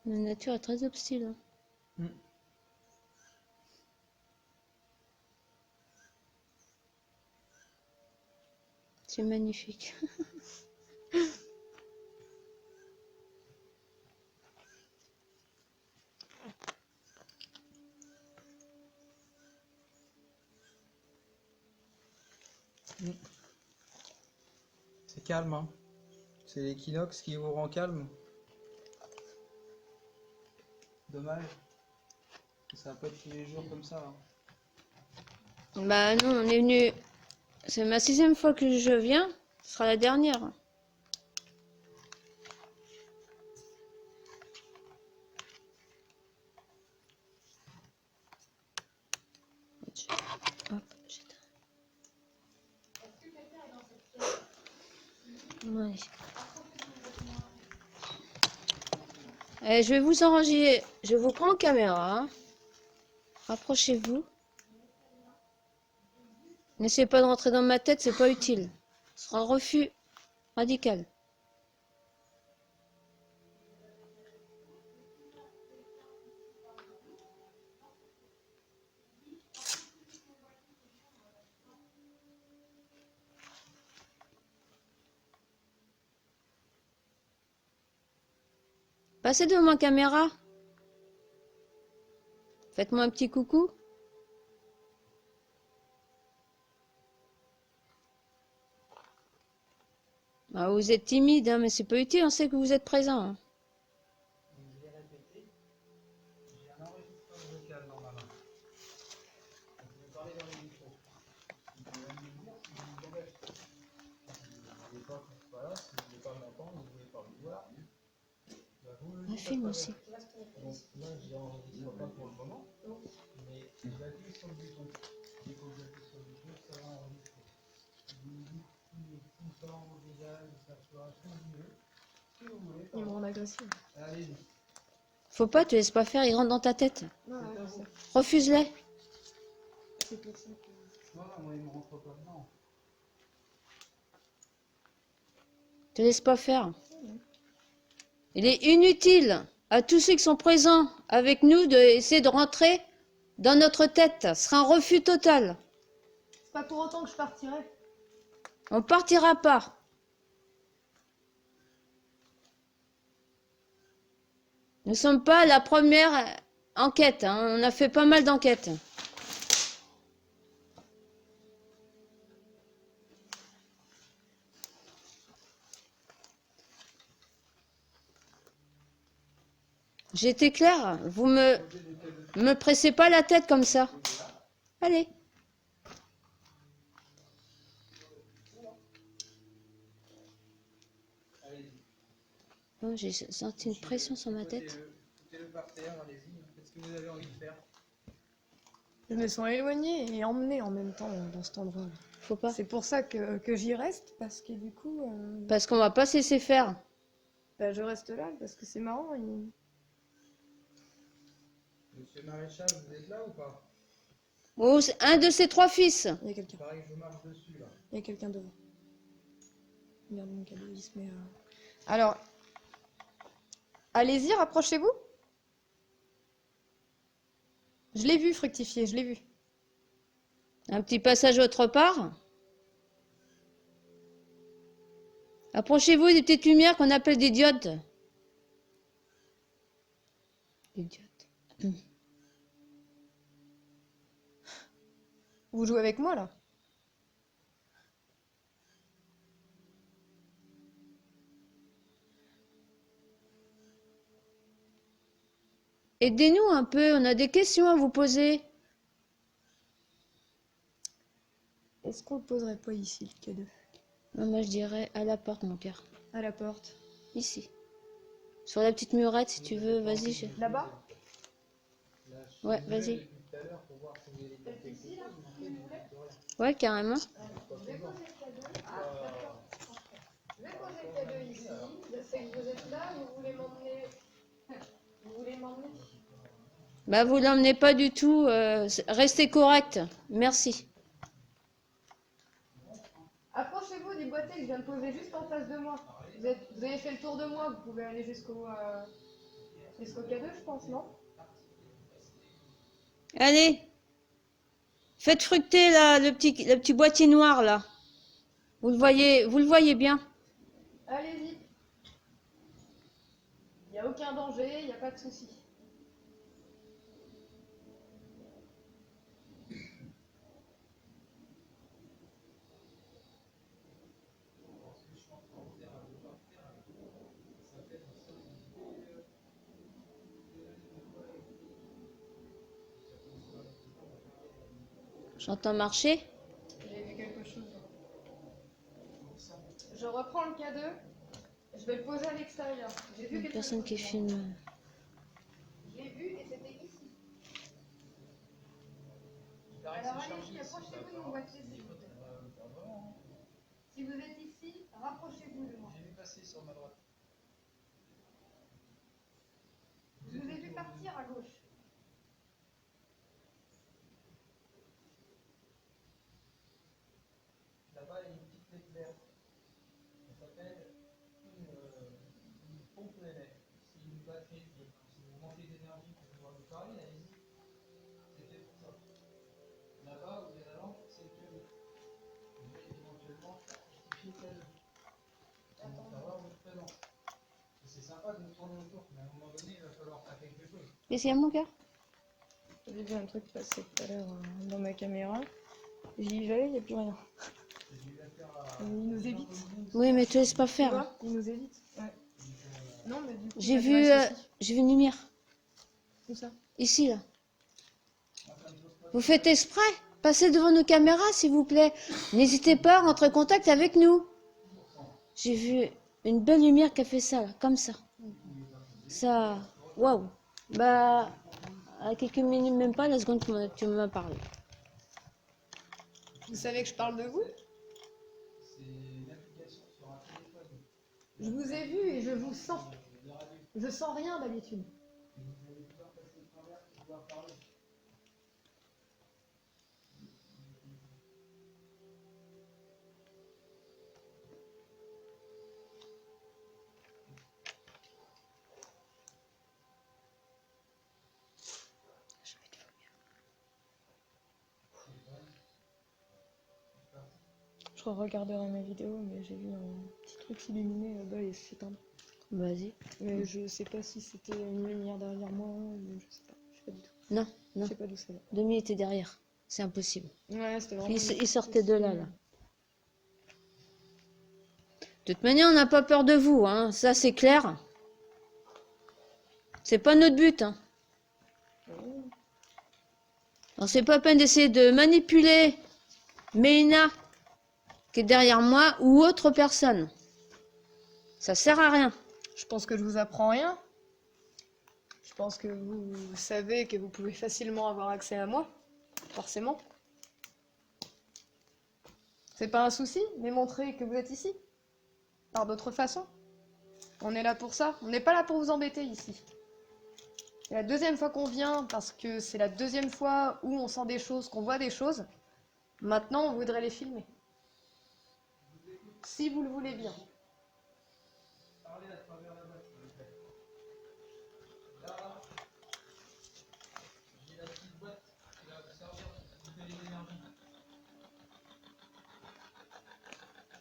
La nature est très hostile. Hein. C'est magnifique. C'est calme, hein. C'est l'équinoxe qui vous rend calme. Dommage. Ça va pas être tous les jours comme ça. Hein. Bah non, on est venu. C'est ma 6e fois que je viens. Ce sera la dernière. Hop, j'éteins. Ouais. Je vais vous enregistrer. Je vous prends en caméra. Rapprochez-vous. N'essayez pas de rentrer dans ma tête, c'est pas utile. Ce sera un refus radical. Passez devant ma caméra. Faites-moi un petit coucou. Ah, vous êtes timide, hein, mais c'est pas utile, on sait que vous êtes présent. Hein. Je vais répéter. J'ai un enregistreur vocal dans ma main. Je vais parler dans les micros. Vous pouvez me dire si vous engagez. Si vous ne voulez pas que je sois là, si vous ne voulez pas m'entendre, vous ne voulez pas me voir, bah vous le Un dites. film aussi. Donc là, je n'enregistre pas pour le moment, mais j'appuie sur le bouton. Dès que vous appuyez sur le bouton, ça va enregistrer. Vous me dites tout le temps au visage, ça sera tout mieux. Si vous voulez. Ils me rendent agressif. Allez-y. Faut pas, te laisse pas faire, ils rentrent dans ta tête. Ouais, je sais. Refuse-les. C'est pour ça que... Non, non, moi, il ne me rentre pas dedans. Te laisse pas faire. Il est inutile à tous ceux qui sont présents avec nous d'essayer de rentrer dans notre tête. Ce sera un refus total. C'est pas pour autant que je partirai. On partira pas. Nous sommes pas la première enquête. Hein. On a fait pas mal d'enquêtes. J'ai été claire. Vous me pressez pas la tête comme ça. Allez. Oh, j'ai senti une pression sur ma tête. Foutez-le par terre, allez-y, faites ce que vous avez envie de faire. Je me sens éloignée et emmenée en même temps dans cet endroit. Faut pas. C'est pour ça que j'y reste, parce que du coup, Parce qu'on va pas se laisser faire. bah, je reste là, parce que c'est marrant. Monsieur Maréchal, vous êtes là ou pas? Oh, c'est un de ses 3 fils. Il y a quelqu'un. Pareil, je marche dessus là. Il y a quelqu'un devant. Regarde mon cadeau, il se met. Alors, allez-y, rapprochez-vous. Je l'ai vu fructifier, je l'ai vu. Un petit passage autre part. Approchez-vous des petites lumières qu'on appelle des diodes. Des diodes. Vous jouez avec moi là? Aidez-nous un peu, on a des questions à vous poser. Est-ce qu'on le poserait pas ici, le cadeau? Non, moi je dirais à la porte, mon cœur. À la porte. Ici. Sur la petite murette, si tu veux, vas-y. Là-bas? Ouais, vas-y. Ouais, carrément. Je vais poser le cadeau. Ah, d'accord. Je vais poser le cadeau ici. Je sais que vous êtes là, vous voulez m'emmener. Vous voulez m'emmener? Bah, vous l'emmenez pas du tout. Restez correct. Merci. Approchez-vous du boîtier que je viens de poser juste en face de moi. Vous avez fait le tour de moi, vous pouvez aller jusqu'au cadeau, je pense, non? Allez. Faites fructer là, le petit boîtier noir là. Vous le voyez bien. Allez-y. Il n'y a aucun danger, il n'y a pas de souci. J'entends marcher. J'ai vu quelque chose. Je reprends le cadeau. Je vais le poser à l'extérieur. J'ai vu Une quelque personne chose. qui filme. Je l'ai vu et c'était ici. Il paraît que Alors c'est allez-y, chargé ici, approchez-vous de ça mon va. boîtier. s'il vous plaît. Vraiment, hein. Si vous êtes ici, rapprochez-vous de moi. J'ai vu passer sur ma droite. Je vous ai vu partir à gauche. Là-bas, il y a une petite lettre verte. Ça s'appelle une pompe Lélec. C'est une batterie. Si vous manquez d'énergie pour pouvoir nous parler, allez-y. C'est fait pour ça. Là-bas, vous avez la lampe, c'est le cadeau. Vous pouvez éventuellement justifier le cadeau. Pour savoir votre présence. C'est sympa de nous tourner autour, mais à un moment donné, il va falloir faire quelque chose. Qu'est-ce qu'il y a, mon cœur? J'ai vu un truc passer tout à l'heure dans ma caméra. J'y vais, il n'y a plus rien. Il nous évite. Oui, mais te laisse pas Tu faire. vois, il nous évite. Ouais. Non, mais du coup, J'ai ça vu, reste aussi. j'ai vu une lumière. Où ça? Ici, là. Vous faites exprès? Passez devant nos caméras, s'il vous plaît. N'hésitez pas à rentrer en contact avec nous. J'ai vu une belle lumière qui a fait ça, là, comme ça. Ça, waouh. Bah, à quelques minutes, même pas la seconde que tu m'as parlé. Vous savez que je parle de vous? C'est une application sur un téléphone. Je vous ai vu et je vous sens. Je sens rien d'habitude. Vous allez pouvoir passer au travers pour pouvoir parler. Je regarderai mes vidéos, mais j'ai vu un petit truc s'illuminer là-bas et s'éteindre. Vas-y. Mais je sais pas si c'était une lumière derrière moi ou je sais pas. Je sais pas du tout. Non, Je non. sais pas d'où ça va. Demi était derrière. C'est impossible. Ouais, c'était vraiment. Il sortait de là, là. De toute manière, on n'a pas peur de vous, hein. Ça, c'est clair. C'est pas notre but, hein. Alors, c'est pas la peine d'essayer de manipuler Méina, qui est derrière moi, ou autre personne. Ça sert à rien. Je pense que je vous apprends rien. Je pense que vous savez que vous pouvez facilement avoir accès à moi. Forcément. C'est pas un souci, mais montrez que vous êtes ici. Par d'autres façons. On est là pour ça. On n'est pas là pour vous embêter ici. C'est la deuxième fois qu'on vient, parce que c'est la deuxième fois où on sent des choses, qu'on voit des choses. Maintenant, on voudrait les filmer. Si vous le voulez bien. Parlez à travers la boîte, s'il vous plaît. Là, j'ai la petite boîte qui va vous servir pour couper les énergies.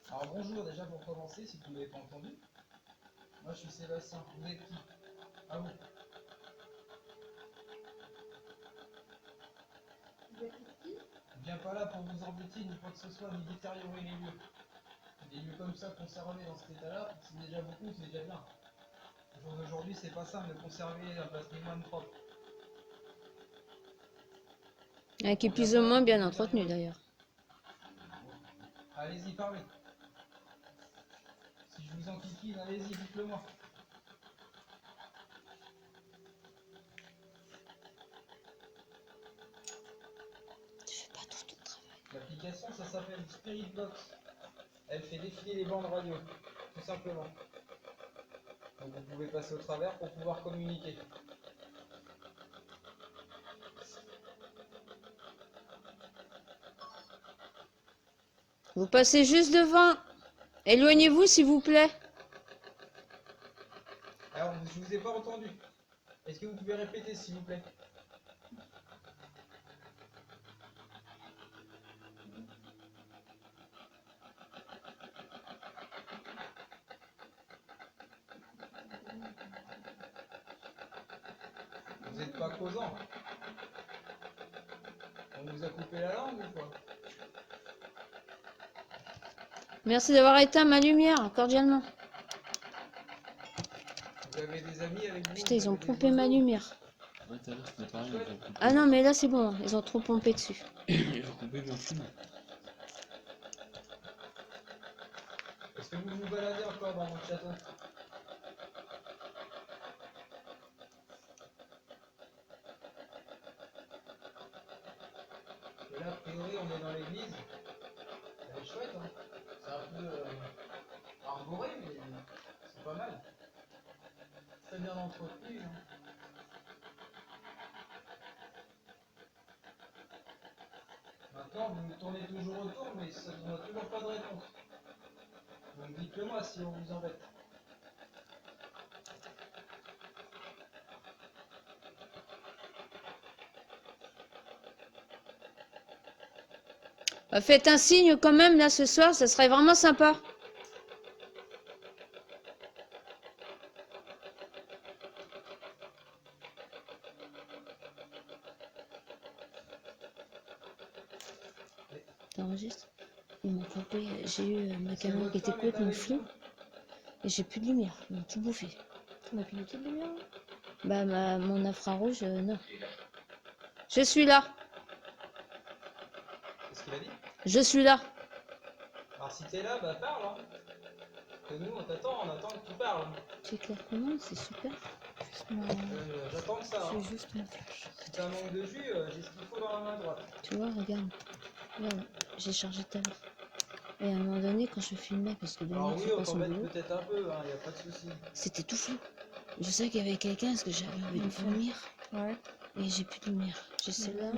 Alors bonjour déjà pour commencer, si vous ne m'avez pas entendu. Moi je suis Sébastien, vous êtes qui? À vous. Vous êtes qui? Je viens pas là pour vous embêter ni quoi que ce soit, ni détériorer les lieux. Des lieux comme ça conservés dans cet état-là, c'est déjà beaucoup, c'est déjà bien. Au jour d'aujourd'hui, c'est pas simple de conserver un patrimoine propre. Qui est plus ou moins bien entretenu d'ailleurs. Allez-y, parlez. Si je vous enquiquine, allez-y, dites-le moi. Tu fais pas tout ton travail. L'application, ça s'appelle Spirit Box. Elle fait défiler les bandes radio, tout simplement. Donc vous pouvez passer au travers pour pouvoir communiquer. Vous passez juste devant. Éloignez-vous s'il vous plaît. Alors, je vous ai pas entendu. Est-ce que vous pouvez répéter, s'il vous plaît? Vous n'êtes pas causant. On vous a coupé la langue ou quoi? Merci d'avoir éteint ma lumière, cordialement. Vous avez des amis avec vous? Putain, ils ont Vous avez des pompé ma oiseaux? lumière. Ouais, tout à l'heure c'était pareil, ils ont coupé, Ah non, mais là c'est bon, ils ont trop pompé dessus. ils ont coupé mon film. Est-ce que vous vous baladez encore dans votre château? Et là, a priori, on est dans l'église. Elle est chouette, hein. C'est un peu arboré, mais c'est pas mal. Très bien entretenu, hein. Maintenant, vous tournez toujours autour, mais ça ne donne toujours pas de réponse. Donc dites-le moi si on vous embête. Faites un signe quand même là ce soir, ça serait vraiment sympa. T'enregistres? Ils m'ont coupé, j'ai eu ma caméra qui était complètement floue et j'ai plus de lumière, ils m'ont tout bouffé. On a plus du tout de lumière. Bah mon infrarouge, non. Je suis là, Qu'est-ce qu'il a dit? je suis là. Alors si t'es là, bah parle, hein. Que nous on t'attend, on attend que tu parles. Tu éclaires comment? C'est super. J'attends que ça. Hein. C'est juste mon flash. Si t'as un manque de jus, j'ai ce qu'il faut dans la main droite. Tu vois, regarde. Regarde, j'ai chargé tout à l'heure. Et à un moment donné, quand je filmais, parce que Alors Dominique oui, fait on pas t'en son met boulot, peut-être un peu, hein, y a pas de souci. c'était tout flou. Je sais qu'il y avait quelqu'un, parce que j'avais envie de vomir. Ouais. Et j'ai plus de lumière. J'ai celle-là.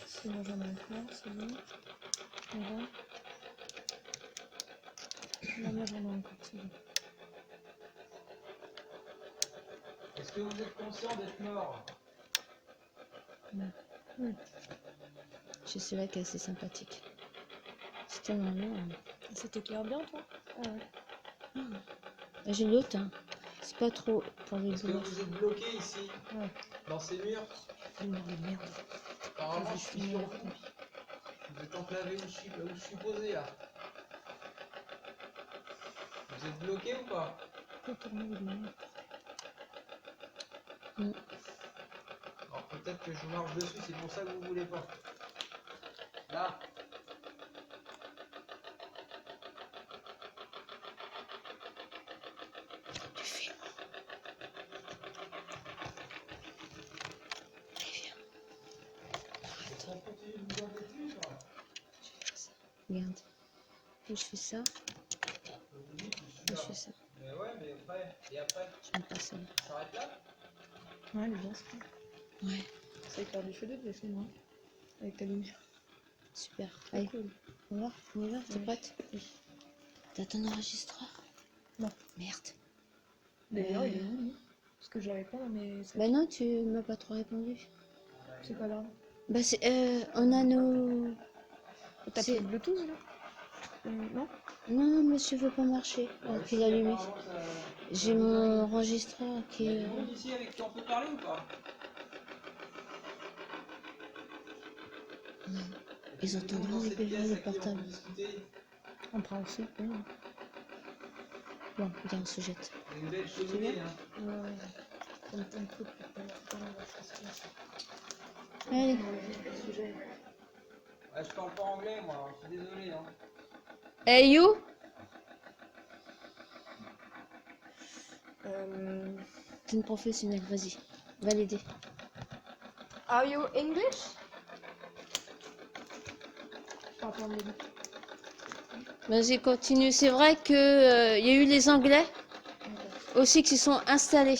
C'est bon, j'en ai encore, c'est bon. Voilà. Là, moi, j'en ai encore, c'est bon. Est-ce que vous êtes conscient d'être mort? J'ai celle-là qui est assez sympathique. C'est tellement lourd. Ça t'éclaire bien, toi? Ah ouais. J'ai l'autre, hein. C'est pas trop pour les Est-ce que douleurs. vous êtes bloqué ici, Ouais. dans ces murs? Lumière de merde. Apparemment, je suis sur vous. Vous êtes enclavé où je suis posé là. Vous êtes bloqué ou pas? Faut tourner les lumières. Alors peut-être que je vous marche dessus, c'est pour ça que vous voulez pas. Là. Regarde. Et je fais ça. Et je fais ça. Mais ouais, mais après, et après, J'aime pas ça. ça s'arrête là? Ouais, elle est bien ça. Ouais, Ça éclaire des cheveux de dessin, moi. Avec ta lumière. super. Allez, Cool. on y va, t'es Ouais. prête? Oui. T'as ton enregistreur? Non. Merde. D'ailleurs, il est où, lui? Parce que je l'avais pas dans mes... Bah non, tu m'as pas trop répondu. C'est pas grave. Bah c'est, on a nos... T'as C'est- pris le Bluetooth, là Non? Non, monsieur veut pas marcher. Donc il a allumé. J'ai mon enregistreur Il qui y a est... du monde ici avec qui on peut parler ou pas? Ils entendront les PV, les portables. En principe, oui. Bon, viens, on se jette. C'est une belle cheminée, hein. Ouais. Ça me tombe trop depuis tout à l'heure. Allez. Ouais, je parle pas anglais, moi, je suis désolé, hein. Hey you? T'es une professionnelle, vas-y. Va l'aider. Are you English? Je parle pas anglais. Vas-y, continue. C'est vrai que y a eu les Anglais aussi qui sont installés.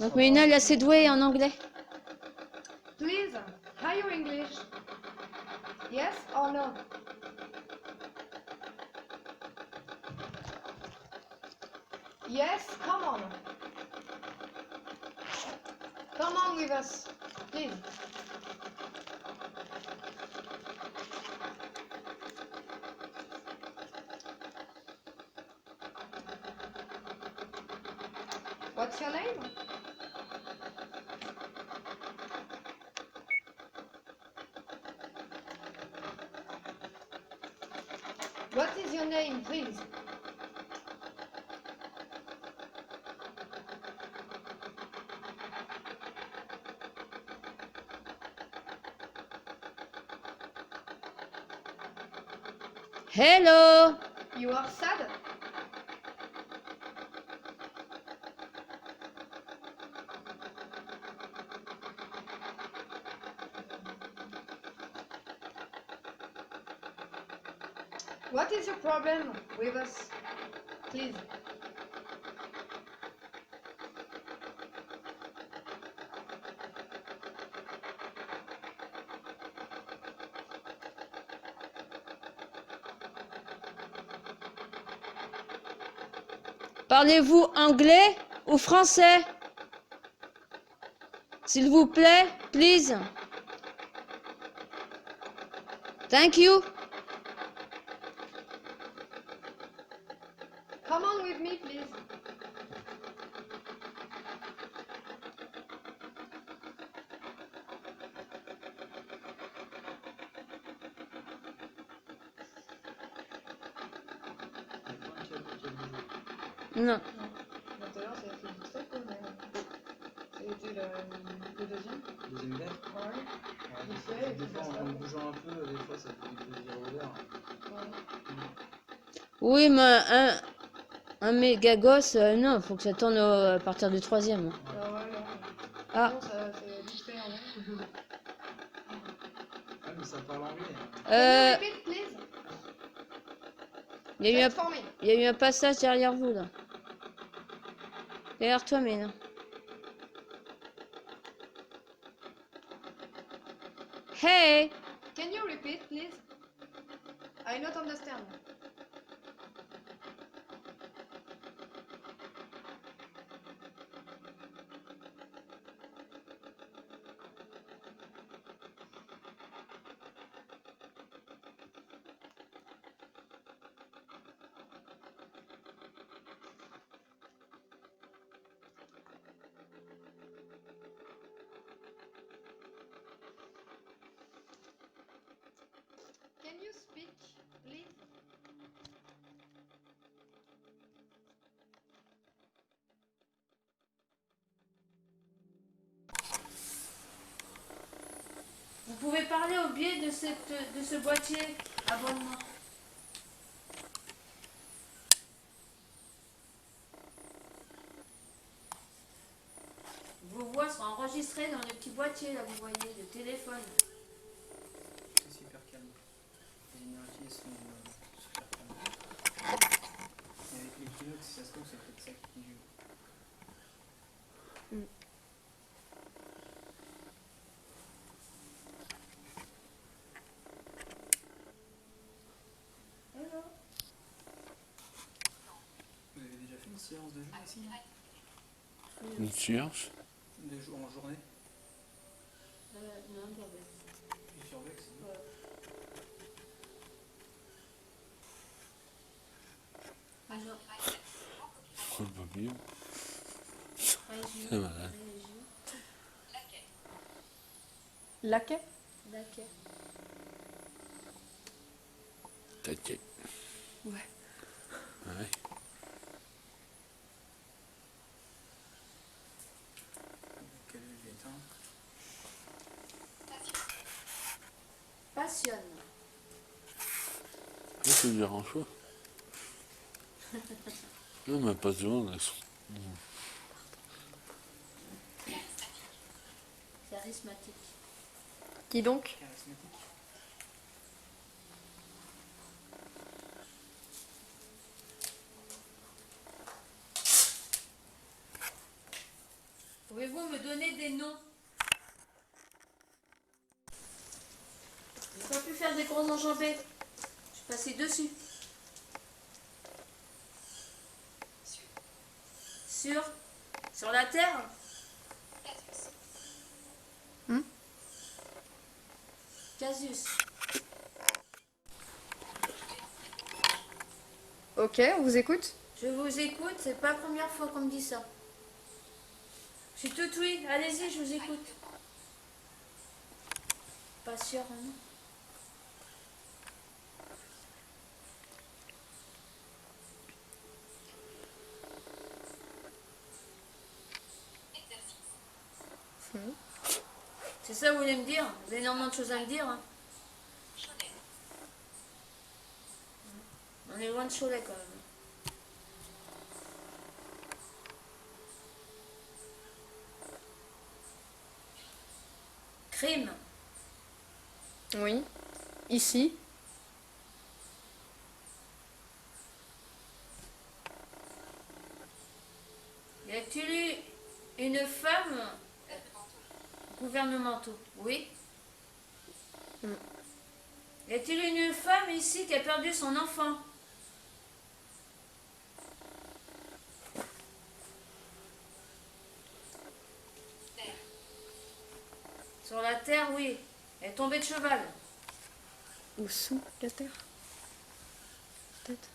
Donc Méina, elle est assez douée en anglais. Please, are you English? Yes or no? Yes, come on. Come on with us, please. What's your name? What is your name, please? Hello! You are sad? What is your problem with us, please? Parlez-vous anglais ou français? S'il vous plaît, please. Thank you. Come on with me, please. Non. Tout à l'heure, ça a été vite fait, quoi, mais ça a été le deuxième. Deuxième lettre? Ouais. Ouais, Vite fait, et des puis fois, basta. en bougeant un peu, des fois, ça peut dire ouvert. Oui, mais un méga gosse, non, faut que ça tourne à partir du troisième. Ah ouais, non. Ah, Non, ça c'est vite fait, en vrai. Ouais, mais ça parle anglais. Can you repeat, please? il y a eu Just for me. il y a eu un passage derrière vous, là. Derrière toi, Ména. Hey! Can you repeat, please? I not understand. Can you speak, please? Vous pouvez parler au biais de ce boîtier abonnement. Vos voix sont enregistrées dans le petit boîtier, là, vous voyez, le téléphone. C'est super pieds sont super tendus. Et avec l'équinoxe, si ça se trouve, c'est peut-être ça qui joue. Vous avez déjà fait une séance de jeu ici, non? Une séance? De jour en journée? Non, pas Et sur Vex? Oh, le papier. C'est malade. Laquais? D'accord. Taquet. Ouais. Ouais. Quel est l'étain? Passionne. Ça, c'est du choix. Non, mais pas de monde, elles sont. Charismatique. Qui donc? Charismatique. Pouvez-vous me donner des noms? J'ai pas pu faire des grosses enjambées. Je suis passée dessus. Sur la terre? Casus. Ok, on vous écoute. Je vous écoute, c'est pas la première fois qu'on me dit ça. Je suis tout oui, allez-y, je vous écoute. Pas sûr, hein? C'est ça que vous voulez me dire? Vous avez énormément de choses à me dire. Hein. On est loin de Cholet quand même. Crime. Oui. Ici. Y a-t-il eu une femme gouvernementaux? Oui. Y a-t-il une femme ici qui a perdu son enfant? Sur la terre, oui. Elle est tombée de cheval. Ou sous la terre. Peut-être.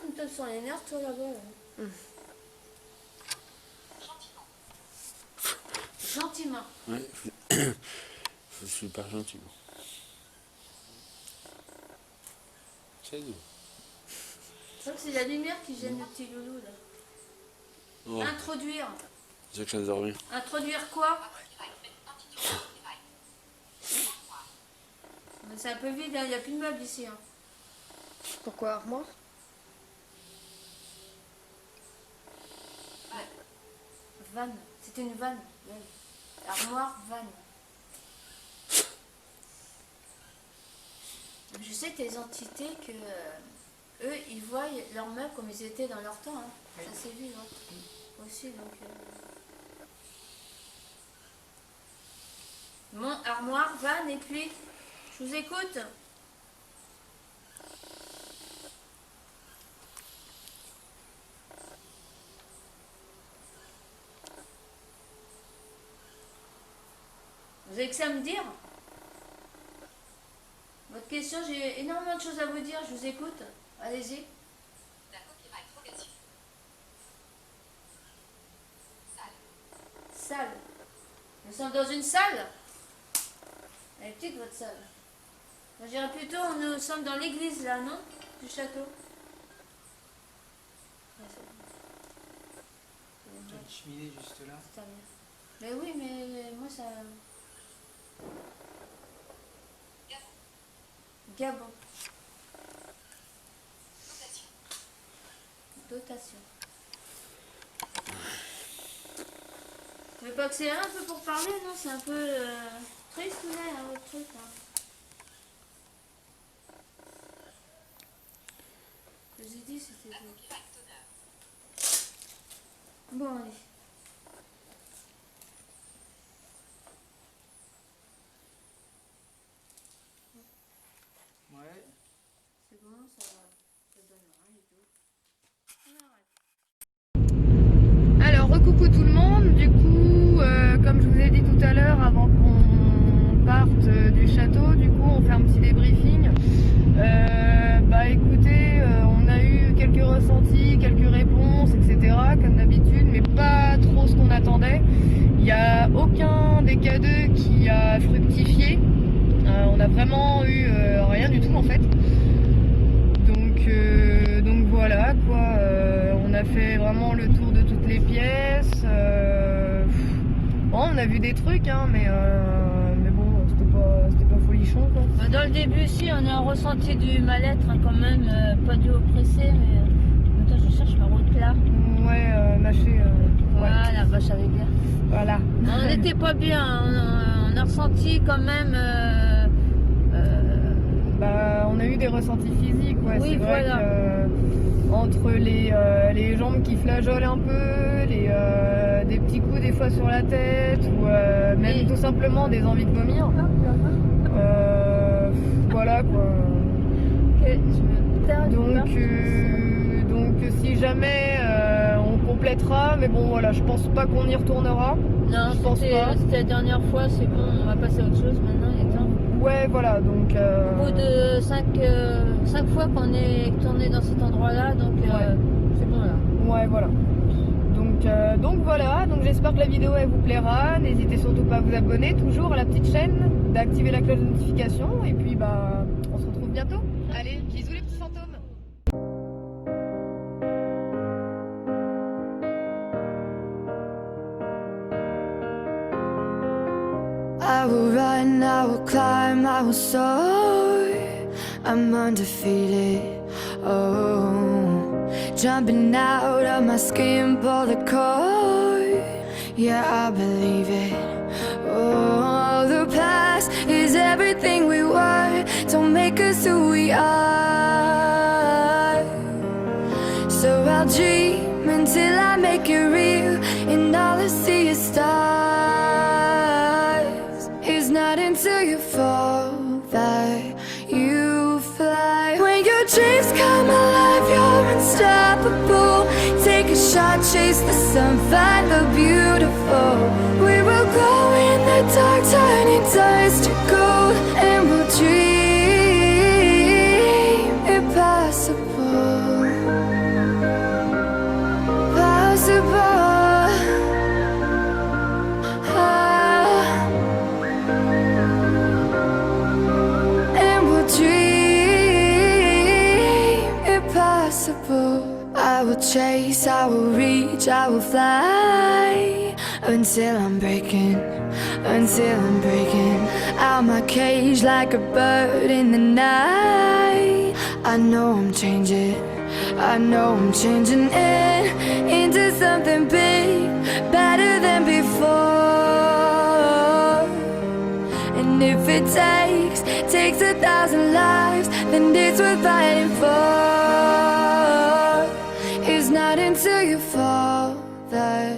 Tu me tapes sur les nerfs, toi, là-bas. Là. Gentiment. Ouais. C'est super gentil. C'est doux. Je crois que c'est la lumière qui gêne le petit loulou, là. Oh, Introduire. c'est ça que j'adore bien. Introduire quoi? Mais c'est un peu vide, il n'y a plus de meubles ici. Hein. Pourquoi armoire? Vanne. C'était une vanne. Oui. Armoire, vanne. Je sais que les entités que eux, ils voient leurs meubles comme ils étaient dans leur temps. Hein. Oui. Ça s'est vu. Hein. Aussi, donc. Mon armoire, vanne, et puis, je vous écoute. Vous avez que ça à me dire? Votre question, j'ai énormément de choses à vous dire, je vous écoute. Allez-y. Salle. Nous sommes dans une salle? Elle est petite, votre salle. Moi, je dirais plutôt, nous sommes dans l'église, là, non? Du château. Ouais, c'est bon. Il y a une cheminée juste là. C'est bien. Mais oui, mais moi ça... Gabon. Dotation. Tu veux pas accélérer un peu pour parler, non? C'est un peu triste, là, votre truc, là. Ce que j'ai dit, c'était... Bon, allez. Ouais. C'est bon, ça donne rien du tout. On arrête. Alors, recoucou tout le monde. Du coup, comme je vous ai dit tout à l'heure, avant qu'on parte du château, du coup, on fait un petit débriefing. Bah écoutez, on a eu quelques ressentis, quelques réponses, etc. comme d'habitude, mais pas trop ce qu'on attendait. Il n'y a aucun des K2 qui a fructifié. On a vraiment eu rien du tout en fait. Donc voilà quoi. On a fait vraiment le tour de toutes les pièces. Bon, on a vu des trucs, hein, mais bon, c'était pas folichon quoi. Bah, dans le début, si, on a ressenti du mal-être hein, quand même, pas dû oppresser, mais attends, je cherche ma route là. Ouais, mâché. Ouais. Voilà, bah, je savais bien. Voilà. On n'était pas bien, on a ressenti quand même. Bah, on a eu des ressentis physiques, ouais. Oui, C'est vrai voilà. que, entre les jambes qui flageolent un peu, des petits coups des fois sur la tête, ou même Et- tout simplement des envies de vomir. Voilà quoi. Ok, je me perds du Donc, pain. donc si jamais on complétera, mais bon voilà, je pense pas qu'on y retournera. Non, je pense pas. c'était la dernière fois, c'est bon, on va passer à autre chose maintenant, il est temps. Ouais, voilà, donc. Au bout de 5 fois qu'on est tourné dans cet endroit-là, donc Ouais. c'est bon là. Ouais, voilà. Donc voilà, donc j'espère que la vidéo elle vous plaira. N'hésitez surtout pas à vous abonner toujours à la petite chaîne, d'activer la cloche de notification et puis bah on se retrouve bientôt. Allez, bisous les petits fantômes. I will run, I will climb, I will soar. I'm undefeated. Oh, jumping out of my skin, pull the cord. Yeah, I believe it. Oh, the past is everything we were. Don't make us who we are. So I'll dream until I make it real, and all I see is stars. It's not until you fall that you fly. When your dreams come alive, you're unstoppable. Take a shot, chase the sun, find the beautiful. We will glow in the dark, turning dust to gold, and we'll dream impossible. Possible. And we'll dream impossible. I will chase, I will reach, I will fly until I'm breaking out my cage like a bird in the night. I know I'm changing into something big, better than before. And if it takes 1,000 lives, then it's worth fighting for. It's not until you fall that